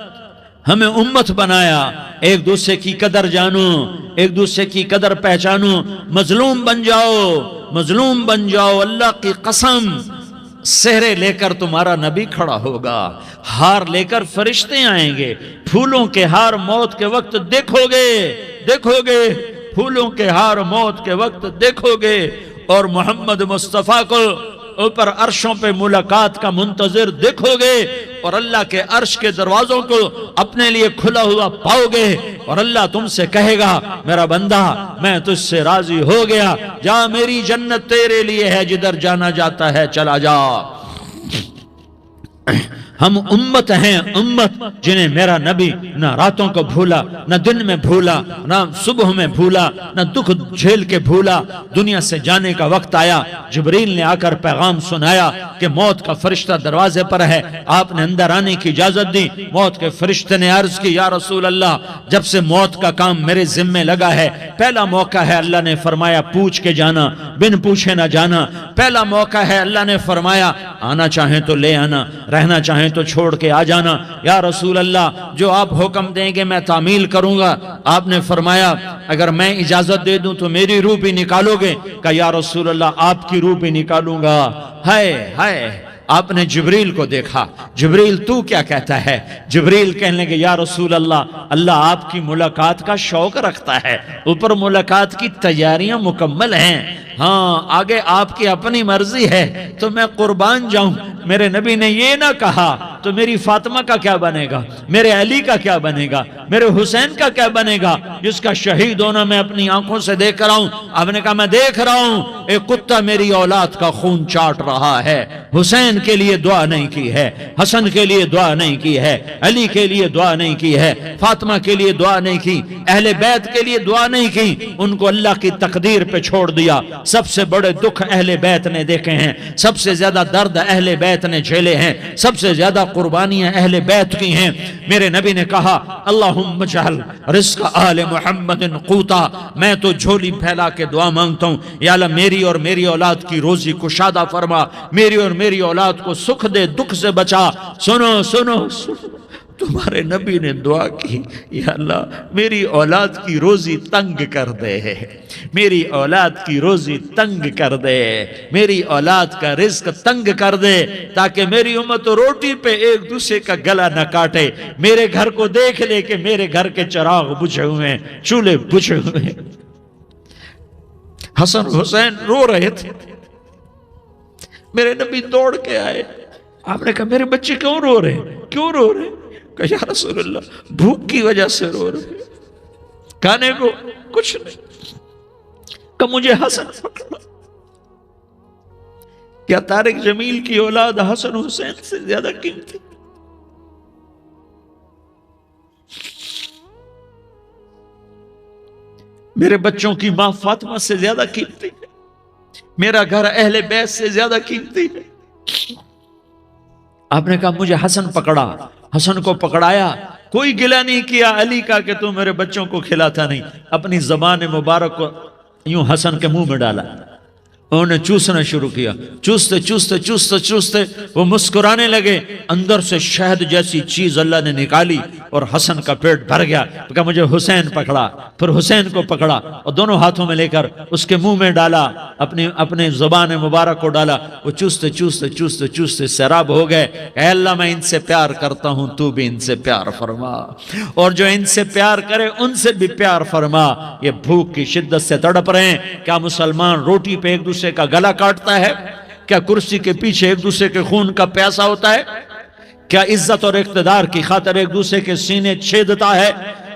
ہمیں امت بنایا، ایک دوسرے کی قدر جانو، ایک دوسرے کی قدر پہچانو، مظلوم بن جاؤ، مظلوم بن جاؤ۔ اللہ کی قسم سہرے لے کر تمہارا نبی کھڑا ہوگا، ہار لے کر فرشتے آئیں گے، پھولوں کے ہار موت کے وقت دیکھو گے، دیکھو گے، پھولوں کے ہار موت کے وقت دیکھو گے، اور محمد مصطفیٰ کو اوپر عرشوں پہ ملاقات کا منتظر دیکھو گے، اور اللہ کے عرش کے دروازوں کو اپنے لیے کھلا ہوا پاؤ گے، اور اللہ تم سے کہے گا میرا بندہ میں تجھ سے راضی ہو گیا، جا میری جنت تیرے لیے ہے، جدھر جانا جاتا ہے چلا جا۔ ہم امت ہیں، امت جنہیں میرا نبی نہ راتوں کو بھولا، نہ دن میں بھولا، نہ صبح میں بھولا، نہ دکھ جھیل کے بھولا۔ دنیا سے جانے کا وقت آیا، جبریل نے آ کر پیغام سنایا کہ موت کا فرشتہ دروازے پر ہے، آپ نے اندر آنے کی اجازت دی۔ موت کے فرشتے نے عرض کی یا رسول اللہ جب سے موت کا کام میرے ذمے لگا ہے، پہلا موقع ہے، اللہ نے فرمایا پوچھ کے جانا، بن پوچھے نہ جانا۔ پہلا موقع ہے، اللہ نے فرمایا آنا چاہیں تو لے آنا، رہنا چاہیں تو چھوڑ کے آ جانا۔ یا رسول اللہ جو آپ حکم دیں گے میں تعمیل کروں گا۔ آپ نے فرمایا اگر میں اجازت دے دوں تو میری روح بھی نکالو گے؟ کہا یا رسول اللہ آپ کی روح بھی نکالوں گا۔ ہائے ہائے، آپ نے جبریل کو دیکھا، جبریل تو کیا کہتا ہے؟ جبریل کہنے لگے یا رسول اللہ اللہ آپ کی ملاقات کا شوق رکھتا ہے، اوپر ملاقات کی تیاریاں مکمل ہیں، ہاں آگے آپ کی اپنی مرضی ہے تو میں قربان جاؤں۔ میرے نبی نے یہ نہ کہا تو میری فاطمہ کا کیا بنے گا، میرے علی کا کیا بنے گا، میرے حسین کا کیا بنے گا جس کا شہید ہونا میں اپنی آنکھوں سے دیکھ رہا ہوں۔ آپ نے کہا میں دیکھ رہا ہوں ایک کتا میری اولاد کا خون چاٹ رہا ہے، حسین کے لیے دعا نہیں کی ہے، حسن کے لیے دعا نہیں کی ہے، علی کے لیے دعا نہیں کی ہے، فاطمہ کے لیے دعا نہیں کی، اہل بیت کے لیے دعا نہیں کی، ان کو اللہ کی تقدیر پہ چھوڑ دیا۔ سب سے بڑے دکھ اہل بیت نے دیکھے ہیں، سب سے زیادہ درد اہل بیت نے جھیلے ہیں، سب سے زیادہ قربانیاں اہل بیت کی ہیں۔ میرے نبی نے کہا اللہم اجعل رزق آل محمد قوتا، میں تو جھولی پھیلا کے دعا مانگتا ہوں یا اللہ میری اور میری اولاد کی روزی کشادہ فرما، میری اور میری اولاد کو سکھ دے، دکھ سے بچا۔ سنو سنو تمہارے نبی نے دعا کی یا اللہ میری اولاد کی روزی تنگ کر دے، میری اولاد کی روزی تنگ کر دے، میری اولاد کا رزق تنگ کر دے تاکہ میری امت روٹی پہ ایک دوسرے کا گلا نہ کاٹے، میرے گھر کو دیکھ لے کہ میرے گھر کے چراغ بجھے ہوئے ہیں، چولہے بجھے ہوئے ہیں۔ حسن حسین رو رہے تھے، میرے نبی دوڑ کے آئے، آپ نے کہا میرے بچے کیوں رو رہے ہیں، کیوں رو رہے ہیں؟ کہ یا رسول اللہ بھوک کی وجہ سے رو رہے، کھانے کو کچھ نہیں۔ کہ مجھے حسن پکڑا، کیا طارق جمیل کی اولاد حسن حسین سے زیادہ قیمتی؟ میرے بچوں کی ماں فاطمہ سے زیادہ قیمتی ہے، میرا گھر اہل بیت سے زیادہ قیمتی ہے۔ آپ نے کہا مجھے حسن پکڑا، حسن کو پکڑایا، کوئی گلہ نہیں کیا علی کا کہ تو میرے بچوں کو کھلاتا نہیں، اپنی زبان مبارک کو یوں حسن کے منہ میں ڈالا، انہوں نے چوسنا شروع کیا، چوستے چوستے چوستے چوستے وہ مسکرانے لگے، اندر سے شہد جیسی چیز اللہ نے نکالی اور حسن کا پیٹ بھر گیا، تو کہا مجھے حسین پکڑا، پھر حسین کو پکڑا اور دونوں ہاتھوں میں لے کر اس کے منہ میں ڈالا، اپنے زبان مبارک کو ڈالا، وہ چوستے چوستے چوستے چوستے سیراب ہو گئے، اے اللہ میں ان سے پیار کرتا ہوں، تو بھی ان سے پیار فرما، اور جو ان سے پیار کرے ان سے بھی پیار فرما۔ یہ بھوک کی شدت سے تڑپ رہے ہیں، کیا مسلمان روٹی پہ ایک دوسرے کا گلا کاٹتا ہے؟ کیا کرسی کے پیچھے ایک دوسرے کے خون کا پیاسا ہوتا ہے؟ کیا عزت اور اقتدار کی خاطر ایک دوسرے کے سینے چھیدتا ہے؟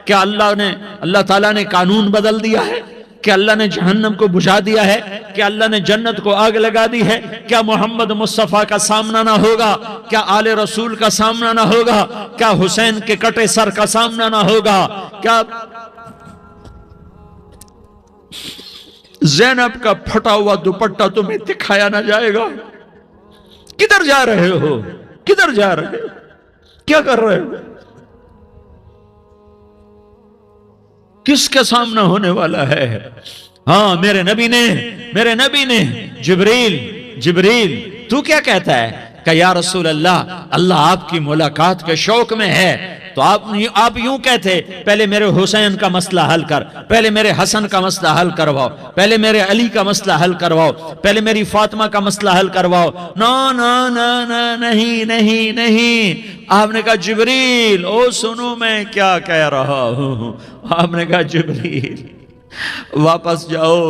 کیا اللہ تعالیٰ نے قانون بدل دیا ہے؟ کیا اللہ نے جہنم کو بجھا دیا ہے؟ کیا اللہ نے جنت کو آگ لگا دی ہے؟ کیا محمد مصطفیٰ کا سامنا نہ ہوگا؟ کیا آل رسول کا سامنا نہ ہوگا؟ کیا حسین کے کٹے سر کا سامنا نہ ہوگا؟ کیا زینب کا پھٹا ہوا دوپٹہ تمہیں دکھایا نہ جائے گا؟ کدھر جا رہے ہو؟ کدھر جا رہے ہو؟ کیا کر رہے ہو؟ کس کا سامنا ہونے والا ہے؟ ہاں میرے نبی نے جبریل تو کیا کہتا ہے کہ یا رسول اللہ آپ کی ملاقات کے شوق میں ہے، تو آپ یوں کہتے پہلے میرے حسین کا مسئلہ حل کر، پہلے میرے حسن کا مسئلہ حل کرواؤ، پہلے میرے علی کا مسئلہ حل کرواؤ، پہلے میری فاطمہ کا مسئلہ حل کرواؤ۔ نہیں، آپ نے کہا جبریل او سنو میں کیا کہہ رہا ہوں۔ آپ نے کہا جبریل واپس جاؤ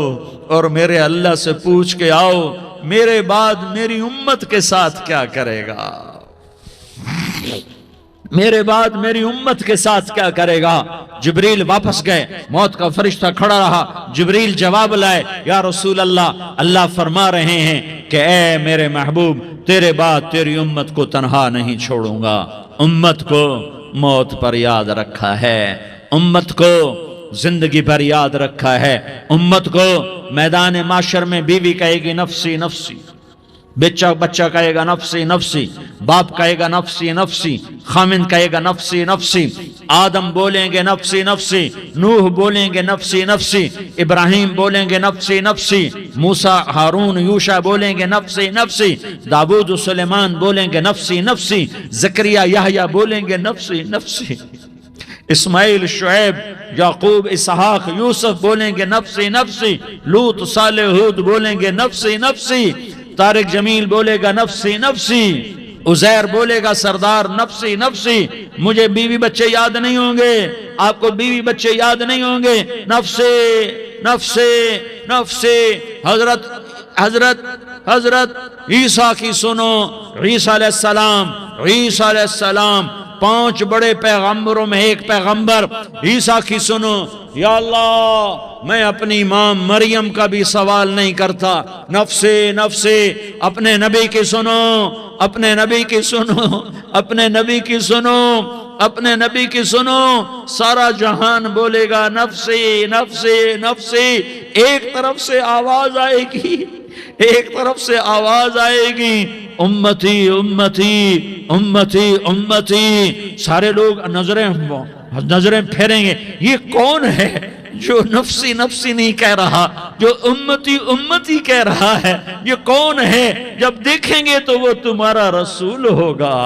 اور میرے اللہ سے پوچھ کے آؤ میرے بعد میری امت کے ساتھ کیا کرے گا، میرے بعد میری امت کے ساتھ کیا کرے گا۔ جبریل واپس گئے، موت کا فرشتہ کھڑا رہا، جبریل جواب لائے، یا رسول اللہ فرما رہے ہیں کہ اے میرے محبوب تیرے بعد تیری امت کو تنہا نہیں چھوڑوں گا، امت کو موت پر یاد رکھا ہے، امت کو زندگی پر یاد رکھا ہے، امت کو میدان معاشر میں بیوی کہے گی نفسی نفسی، بچہ کہے گا نفسی نفسی، باپ کہے گا نفسی نفسی، خامن کہے گا نفسی نفسی، آدم بولیں گے نفسی نفسی، نوح بولیں گے نفسی نفسی، ابراہیم بولیں گے نفسی نفسی، موسیٰ ہارون یوشع بولیں گے نفسی نفسی، داؤد سلیمان بولیں گے نفسی نفسی، زکریا یحییٰ بولیں گے نفسی نفسی، اسماعیل شعیب یعقوب اسحاق یوسف بولیں گے نفسی نفسی، لوط صالح ہود بولیں گے نفسی نفسی، طارق جمیل بولے گا نفسی نفسی، عزیر بولے گا سردار نفسی نفسی، مجھے بیوی بچے یاد نہیں ہوں گے، آپ کو بیوی بچے یاد نہیں ہوں گے، نفسی نفسی نفسی۔ حضرت عیسیٰ کی سنو، عیسیٰ علیہ السلام 5 بڑے پیغمبروں میں ایک پیغمبر، عیسیٰ کی سنو، یا اللہ میں اپنی ماں مریم کا بھی سوال نہیں کرتا، نفسی نفسی۔ اپنے نبی کی سنو، اپنے نبی کی سنو، اپنے نبی کی سنو، اپنے نبی کی سنو، سارا جہان بولے گا نفسی نفسی نفسی۔ ایک طرف سے آواز آئے گی، ایک طرف سے آواز آئے گی، امتی امتی امتی امتی۔ سارے لوگ نظریں پھیریں گے، یہ کون ہے جو نفسی نفسی نہیں کہہ رہا، جو امتی امتی کہہ رہا ہے، یہ کون ہے؟ جب دیکھیں گے تو وہ تمہارا رسول ہوگا،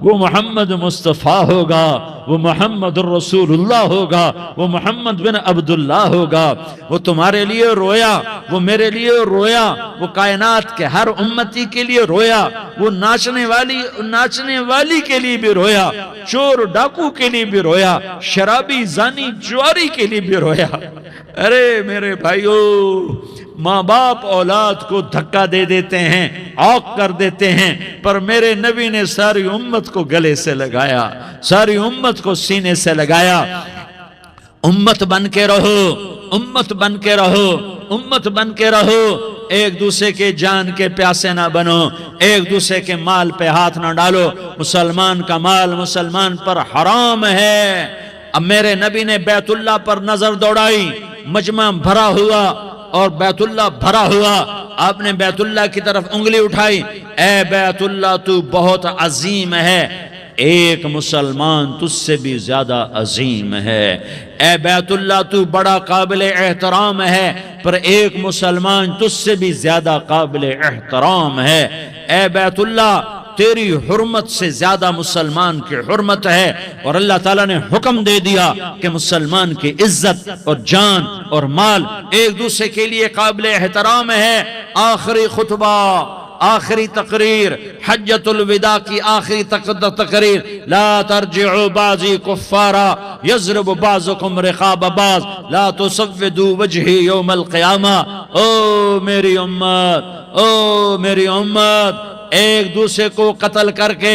وہ محمد مصطفیٰ ہوگا، وہ محمد الرسول اللہ ہوگا، وہ محمد بن عبداللہ ہوگا۔ وہ تمہارے لیے رویا، وہ میرے لیے رویا، وہ کائنات کے ہر امتی کے لیے رویا، وہ ناچنے والی کے لیے بھی رویا، چور ڈاکو کے لیے بھی رویا، شرابی زانی جواری کے لیے بھی رویا۔ ارے میرے بھائیو، ماں باپ اولاد کو دھکا دے دیتے ہیں، عوق کر دیتے ہیں، پر میرے نبی نے ساری امت کو گلے سے لگایا، ساری امت کو سینے سے لگایا۔ امت بن کے رہو، امت بن کے رہو، امت بن کے رہو، ایک دوسرے کے جان کے پیاسے نہ بنو، ایک دوسرے کے مال پہ ہاتھ نہ ڈالو۔ مسلمان کا مال مسلمان پر حرام ہے۔ اب میرے نبی نے بیت اللہ پر نظر دوڑائی، مجمع بھرا ہوا اور بیت اللہ بھرا ہوا، آپ نے بیت اللہ کی طرف انگلی اٹھائی، اے بیت اللہ تو بہت عظیم ہے، ایک مسلمان تجھ سے بھی زیادہ عظیم ہے۔ اے بیت اللہ تو بڑا قابل احترام ہے، پر ایک مسلمان تجھ سے بھی زیادہ قابل احترام ہے۔ اے بیت اللہ تیری حرمت سے زیادہ مسلمان کی حرمت ہے، اور اللہ تعالیٰ نے حکم دے دیا کہ مسلمان کی عزت اور جان اور مال ایک دوسرے کے لیے قابل احترام ہے۔ آخری خطبہ، آخری تقریر، حجۃ الوداع کی آخری تقریر، لا ترجعوا بعضی کفارا یضرب بعضکم رقاب بعض لا تسودوا وجہی یوم القیامہ۔ او میری امت، او میری امت، ایک دوسرے کو قتل کر کے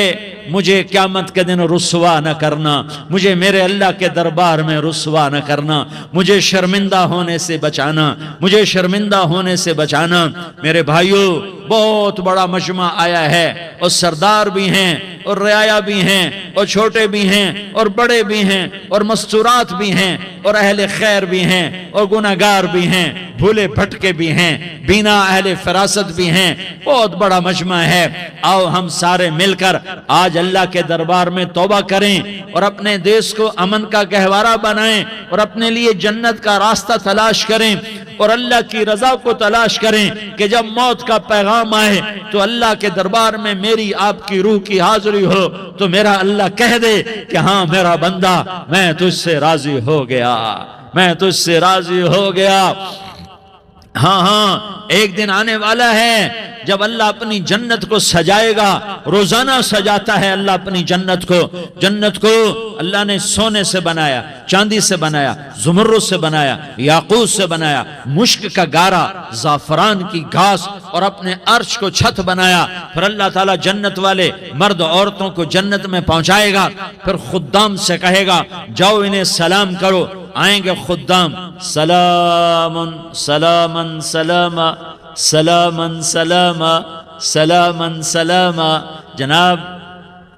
مجھے قیامت کے دن رسوا نہ کرنا، مجھے میرے اللہ کے دربار میں رسوا نہ کرنا، مجھے شرمندہ ہونے سے بچانا، مجھے شرمندہ ہونے سے بچانا۔ میرے بھائیوں، بہت بڑا مجمع آیا ہے، اور سردار بھی ہیں اور رعایا بھی ہیں اور چھوٹے بھی ہیں اور بڑے بھی ہیں اور مستورات بھی ہیں اور اہل خیر بھی ہیں اور گناہگار بھی ہیں، بھولے بھٹکے بھی ہیں، بینا اہل فراست بھی ہیں، بہت بڑا مجمع ہے۔ آؤ ہم سارے مل کر آج اللہ کے دربار میں توبہ کریں اور اپنے دیش کو امن کا گہوارہ بنائیں اور اپنے لیے جنت کا راستہ تلاش کریں اور اللہ کی رضا کو تلاش کریں کہ جب موت کا پیغام آئے تو اللہ کے دربار میں میری آپ کی روح کی حاضری ہو تو میرا اللہ کہہ دے کہ ہاں میرا بندہ، میں تجھ سے راضی ہو گیا، میں تجھ سے راضی ہو گیا۔ ہاں ہاں، ایک دن آنے والا ہے جب اللہ اپنی جنت کو سجائے گا، روزانہ سجاتا ہے اللہ اپنی جنت کو۔ جنت کو اللہ نے سونے سے بنایا، چاندی سے بنایا، زمرد سے بنایا، یاقوت سے بنایا، مشک کا گارا، زعفران کی گھاس اور اپنے عرش کو چھت بنایا۔ پھر اللہ تعالیٰ جنت والے مرد عورتوں کو جنت میں پہنچائے گا، پھر خدام سے کہے گا جاؤ انہیں سلام کرو۔ آئیں گے خدام، سلام سلاما سلاما سلاما سلاما سلاما سلاما، جناب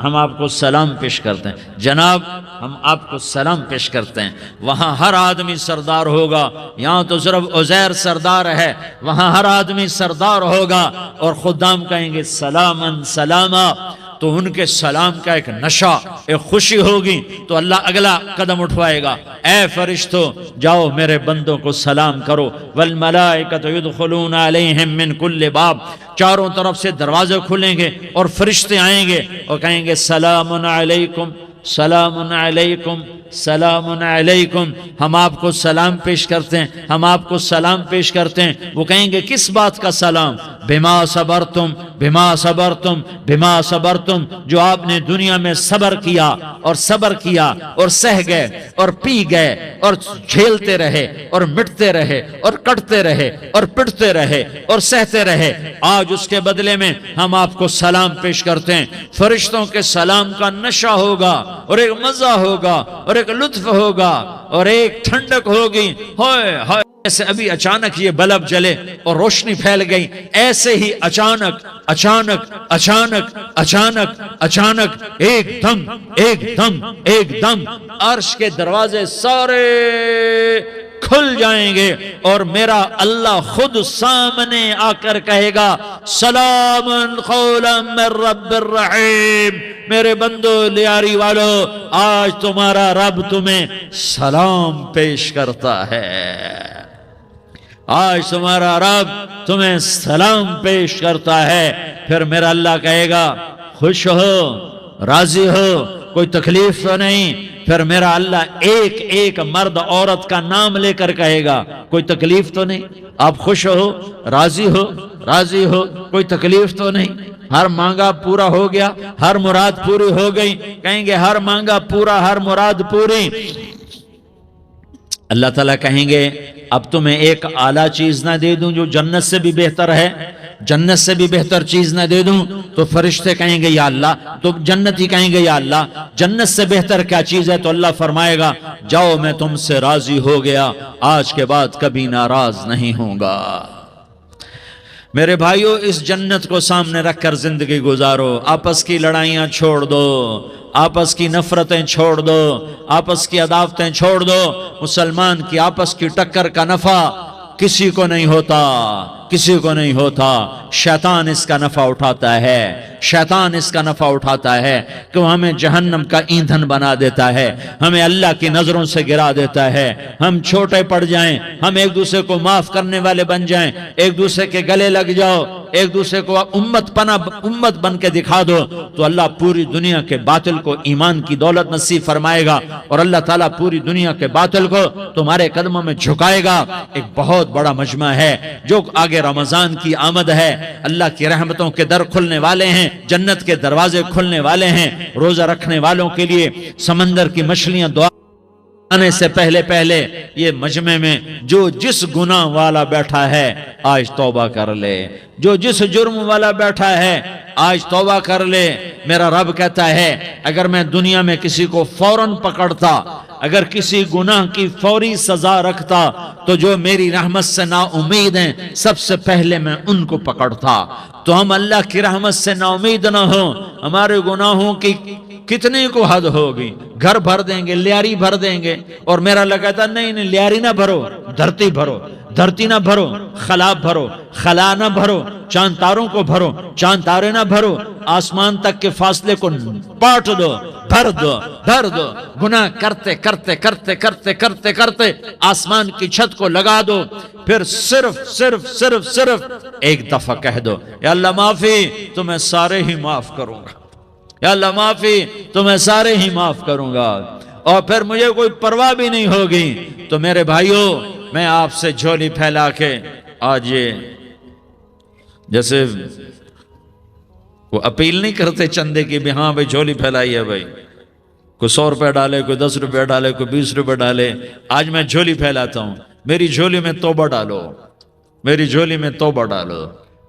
ہم آپ کو سلام پیش کرتے ہیں، جناب ہم آپ کو سلام پیش کرتے ہیں۔ وہاں ہر آدمی سردار ہوگا، یہاں تو صرف عزیر سردار ہے، وہاں ہر آدمی سردار ہوگا، اور خدام کہیں گے سلاما سلاما، تو ان کے سلام کا ایک نشہ، ایک خوشی ہوگی، تو اللہ اگلا قدم اٹھوائے گا، اے فرشتوں جاؤ میرے بندوں کو سلام کرو۔ والملائکۃ یدخلون علیہم من کل باب، چاروں طرف سے دروازے کھلیں گے اور فرشتے آئیں گے اور کہیں گے سلام علیکم سلام علیکم سلام علیکم، ہم آپ کو سلام پیش کرتے ہیں، ہم آپ کو سلام پیش کرتے ہیں۔ وہ کہیں گے کس بات کا سلام؟ بما صبرتم بما صبرتم بما صبرتم، جو آپ نے دنیا میں صبر کیا اور صبر کیا اور سہ گئے اور پی گئے اور جھیلتے رہے اور مٹتے رہے اور کٹتے رہے اور پٹتے رہے اور سہتے رہے، آج اس کے بدلے میں ہم آپ کو سلام پیش کرتے ہیں۔ فرشتوں کے سلام کا نشہ ہوگا اور ایک مزہ ہوگا اور ایک لطف ہوگا اور ایک ٹھنڈک ہوگی۔ ہوئے ہوئے، ایسے ابھی اچانک یہ بلب جلے اور روشنی پھیل گئی، ایسے ہی اچانک اچانک اچانک اچانک اچانک ایک دم ایک دم ایک دم عرش کے دروازے سارے کھل جائیں گے اور میرا اللہ خود سامنے آ کر کہے گا سلام قولا من رب الرحیم، میرے بندو لیاری والو، آج تمہارا رب تمہیں سلام پیش کرتا ہے، آج تمہارا رب تمہیں سلام پیش کرتا ہے۔ پھر میرا اللہ کہے گا خوش ہو، راضی ہو، کوئی تکلیف تو نہیں؟ پھر میرا اللہ ایک ایک مرد عورت کا نام لے کر کہے گا کوئی تکلیف تو نہیں؟ آپ خوش ہو، راضی ہو، راضی ہو، کوئی تکلیف تو نہیں؟ ہر مانگا پورا ہو گیا، ہر مراد پوری ہو گئی؟ کہیں گے ہر مانگا پورا، ہر مراد پوری۔ اللہ تعالیٰ کہیں گے اب تمہیں ایک اعلیٰ چیز نہ دے دوں جو جنت سے بھی بہتر ہے؟ جنت سے بھی بہتر چیز نہ دے دوں؟ تو فرشتے کہیں گے یا اللہ، تو جنتی کہیں گے یا اللہ جنت سے بہتر کیا چیز ہے؟ تو اللہ فرمائے گا جاؤ میں تم سے راضی ہو گیا، آج کے بعد کبھی ناراض نہیں ہوں گا۔ میرے بھائیو، اس جنت کو سامنے رکھ کر زندگی گزارو، آپس کی لڑائیاں چھوڑ دو، آپس کی نفرتیں چھوڑ دو، آپس کی عداوتیں چھوڑ دو۔ مسلمان کی آپس کی ٹکر کا نفع کسی کو نہیں ہوتا، کسی کو نہیں ہوتا. شیطان اس کا نفع اٹھاتا ہے، شیطان اس کا نفع اٹھاتا ہے کہ وہ ہمیں جہنم کا ایندھن بنا دیتا ہے، ہمیں اللہ کی نظروں سے گرا دیتا ہے، ہم چھوٹے پڑ جائیں، ہم ایک دوسرے کو معاف کرنے والے بن جائیں، ایک دوسرے کے گلے لگ جاؤ، ایک دوسرے کو امت بن کے دکھا دو، تو اللہ پوری دنیا کے باطل کو ایمان کی دولت نصیب فرمائے گا، اور اللہ تعالیٰ پوری دنیا کے باطل کو تمہارے قدموں میں جھکائے گا. ایک بہت بڑا مجمع ہے جو آگے رمضان کی آمد ہے، اللہ کی رحمتوں کے در کھلنے والے ہیں، جنت کے دروازے کھلنے والے ہیں. روزہ رکھنے والوں کے لیے سمندر کی مچھلیاں دعا آنے سے پہلے یہ مجمع میں جو جس گناہ والا بیٹھا ہے آج توبہ کر لے، جو جس جرم والا بیٹھا ہے آج توبہ کر لے. میرا رب کہتا ہے اگر میں دنیا میں کسی کو فوراً پکڑتا، اگر کسی گناہ کی فوری سزا رکھتا، تو جو میری رحمت سے نا امید ہیں سب سے پہلے میں ان کو پکڑتا. تو ہم اللہ کی رحمت سے نا امید نہ ہوں، ہمارے گناہوں کی کتنے کو حد ہوگی، گھر بھر دیں گے، لیاری بھر دیں گے. اور میرا لگا تھا نہیں لیاری نہ بھرو، دھرتی بھرو، دھرتی نہ بھرو، خلا بھرو، خلا نہ بھرو، چاند تاروں کو بھرو، چاند تارے نہ بھرو، آسمان تک کے فاصلے کو پاٹ دو، بھر دو. گناہ کرتے کرتے کرتے کرتے کرتے کرتے آسمان کی چھت کو لگا دو، پھر صرف ایک دفعہ کہہ دو یا اللہ معافی، تو میں سارے ہی معاف کروں گا، یا اللہ معافی، تو میں سارے ہی معاف کروں گا، اور پھر مجھے کوئی پرواہ بھی نہیں ہوگی. تو میرے بھائیوں، میں آپ سے جھولی پھیلا کے آج یہ جیسے وہ اپیل نہیں کرتے چندے کی بھی، ہاں بھائی جھولی پھیلائی ہے بھائی، کوئی 100 روپے ڈالے، کوئی 10 روپے ڈالے، کوئی 20 روپے ڈالے. آج میں جھولی پھیلاتا ہوں، میری جھولی میں توبہ ڈالو، میری جھولی میں توبہ ڈالو.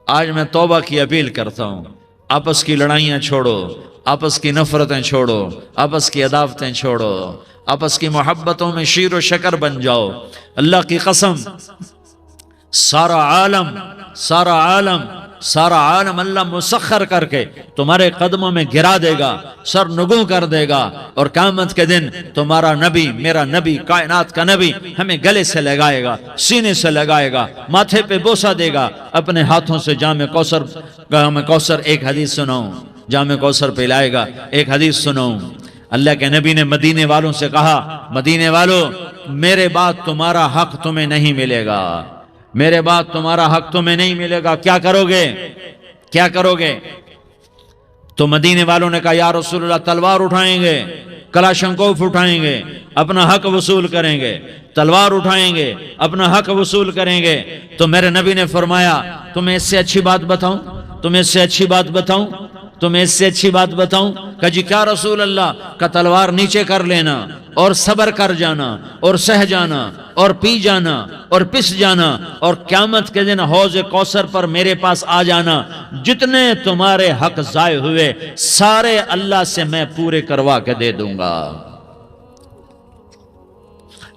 آج میں توبہ کی اپیل کرتا ہوں. آپس کی لڑائیاں چھوڑو، آپس کی نفرتیں چھوڑو، آپس کی عداوتیں چھوڑو، آپس کی محبتوں میں شیر و شکر بن جاؤ. اللہ کی قسم، سارا عالم اللہ مسخر کر کے تمہارے قدموں میں گرا دے گا، سر نگوں کر دے گا، اور قیامت کے دن تمہارا نبی، میرا نبی، کائنات کا نبی ہمیں گلے سے لگائے گا، سینے سے لگائے گا، ماتھے پہ بوسہ دے گا، اپنے ہاتھوں سے جام کوثر ایک حدیث سناؤں، جام کوثر پلائے گا. ایک حدیث سناؤں، اللہ کے نبی نے مدینے والوں سے کہا، مدینے والوں، میرے بعد تمہارا حق تمہیں نہیں ملے گا، میرے بعد تمہارا حق تمہیں نہیں ملے گا، کیا کرو گے؟ کیا کرو گے؟ تو مدینے والوں نے کہا یا رسول اللہ، تلوار اٹھائیں گے، کلاشنکوف اٹھائیں گے، اپنا حق وصول کریں گے، تلوار اٹھائیں گے، اپنا حق وصول کریں گے. تو میرے نبی نے فرمایا تمہیں اس سے اچھی بات بتاؤں، تمہیں اس سے اچھی بات بتاؤں، تمہیں اس سے اچھی بات بتاؤں. کہ جی کیا رسول اللہ؟ کا تلوار نیچے کر لینا اور صبر کر جانا اور سہ جانا اور پی جانا اور پس جانا، اور قیامت کے دن حوض کوثر پر میرے پاس آ جانا، جتنے تمہارے حق ضائع ہوئے سارے اللہ سے میں پورے کروا کے دے دوں گا.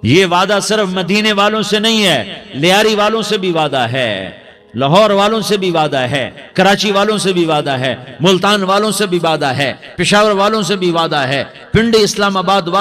یہ وعدہ صرف مدینے والوں سے نہیں ہے، لیاری والوں سے بھی وعدہ ہے، لاہور والوں سے بھی وعدہ ہے، کراچی والوں سے بھی وعدہ ہے، ملتان والوں سے بھی وعدہ ہے، پشاور والوں سے بھی وعدہ ہے، پنڈی اسلام آباد والوں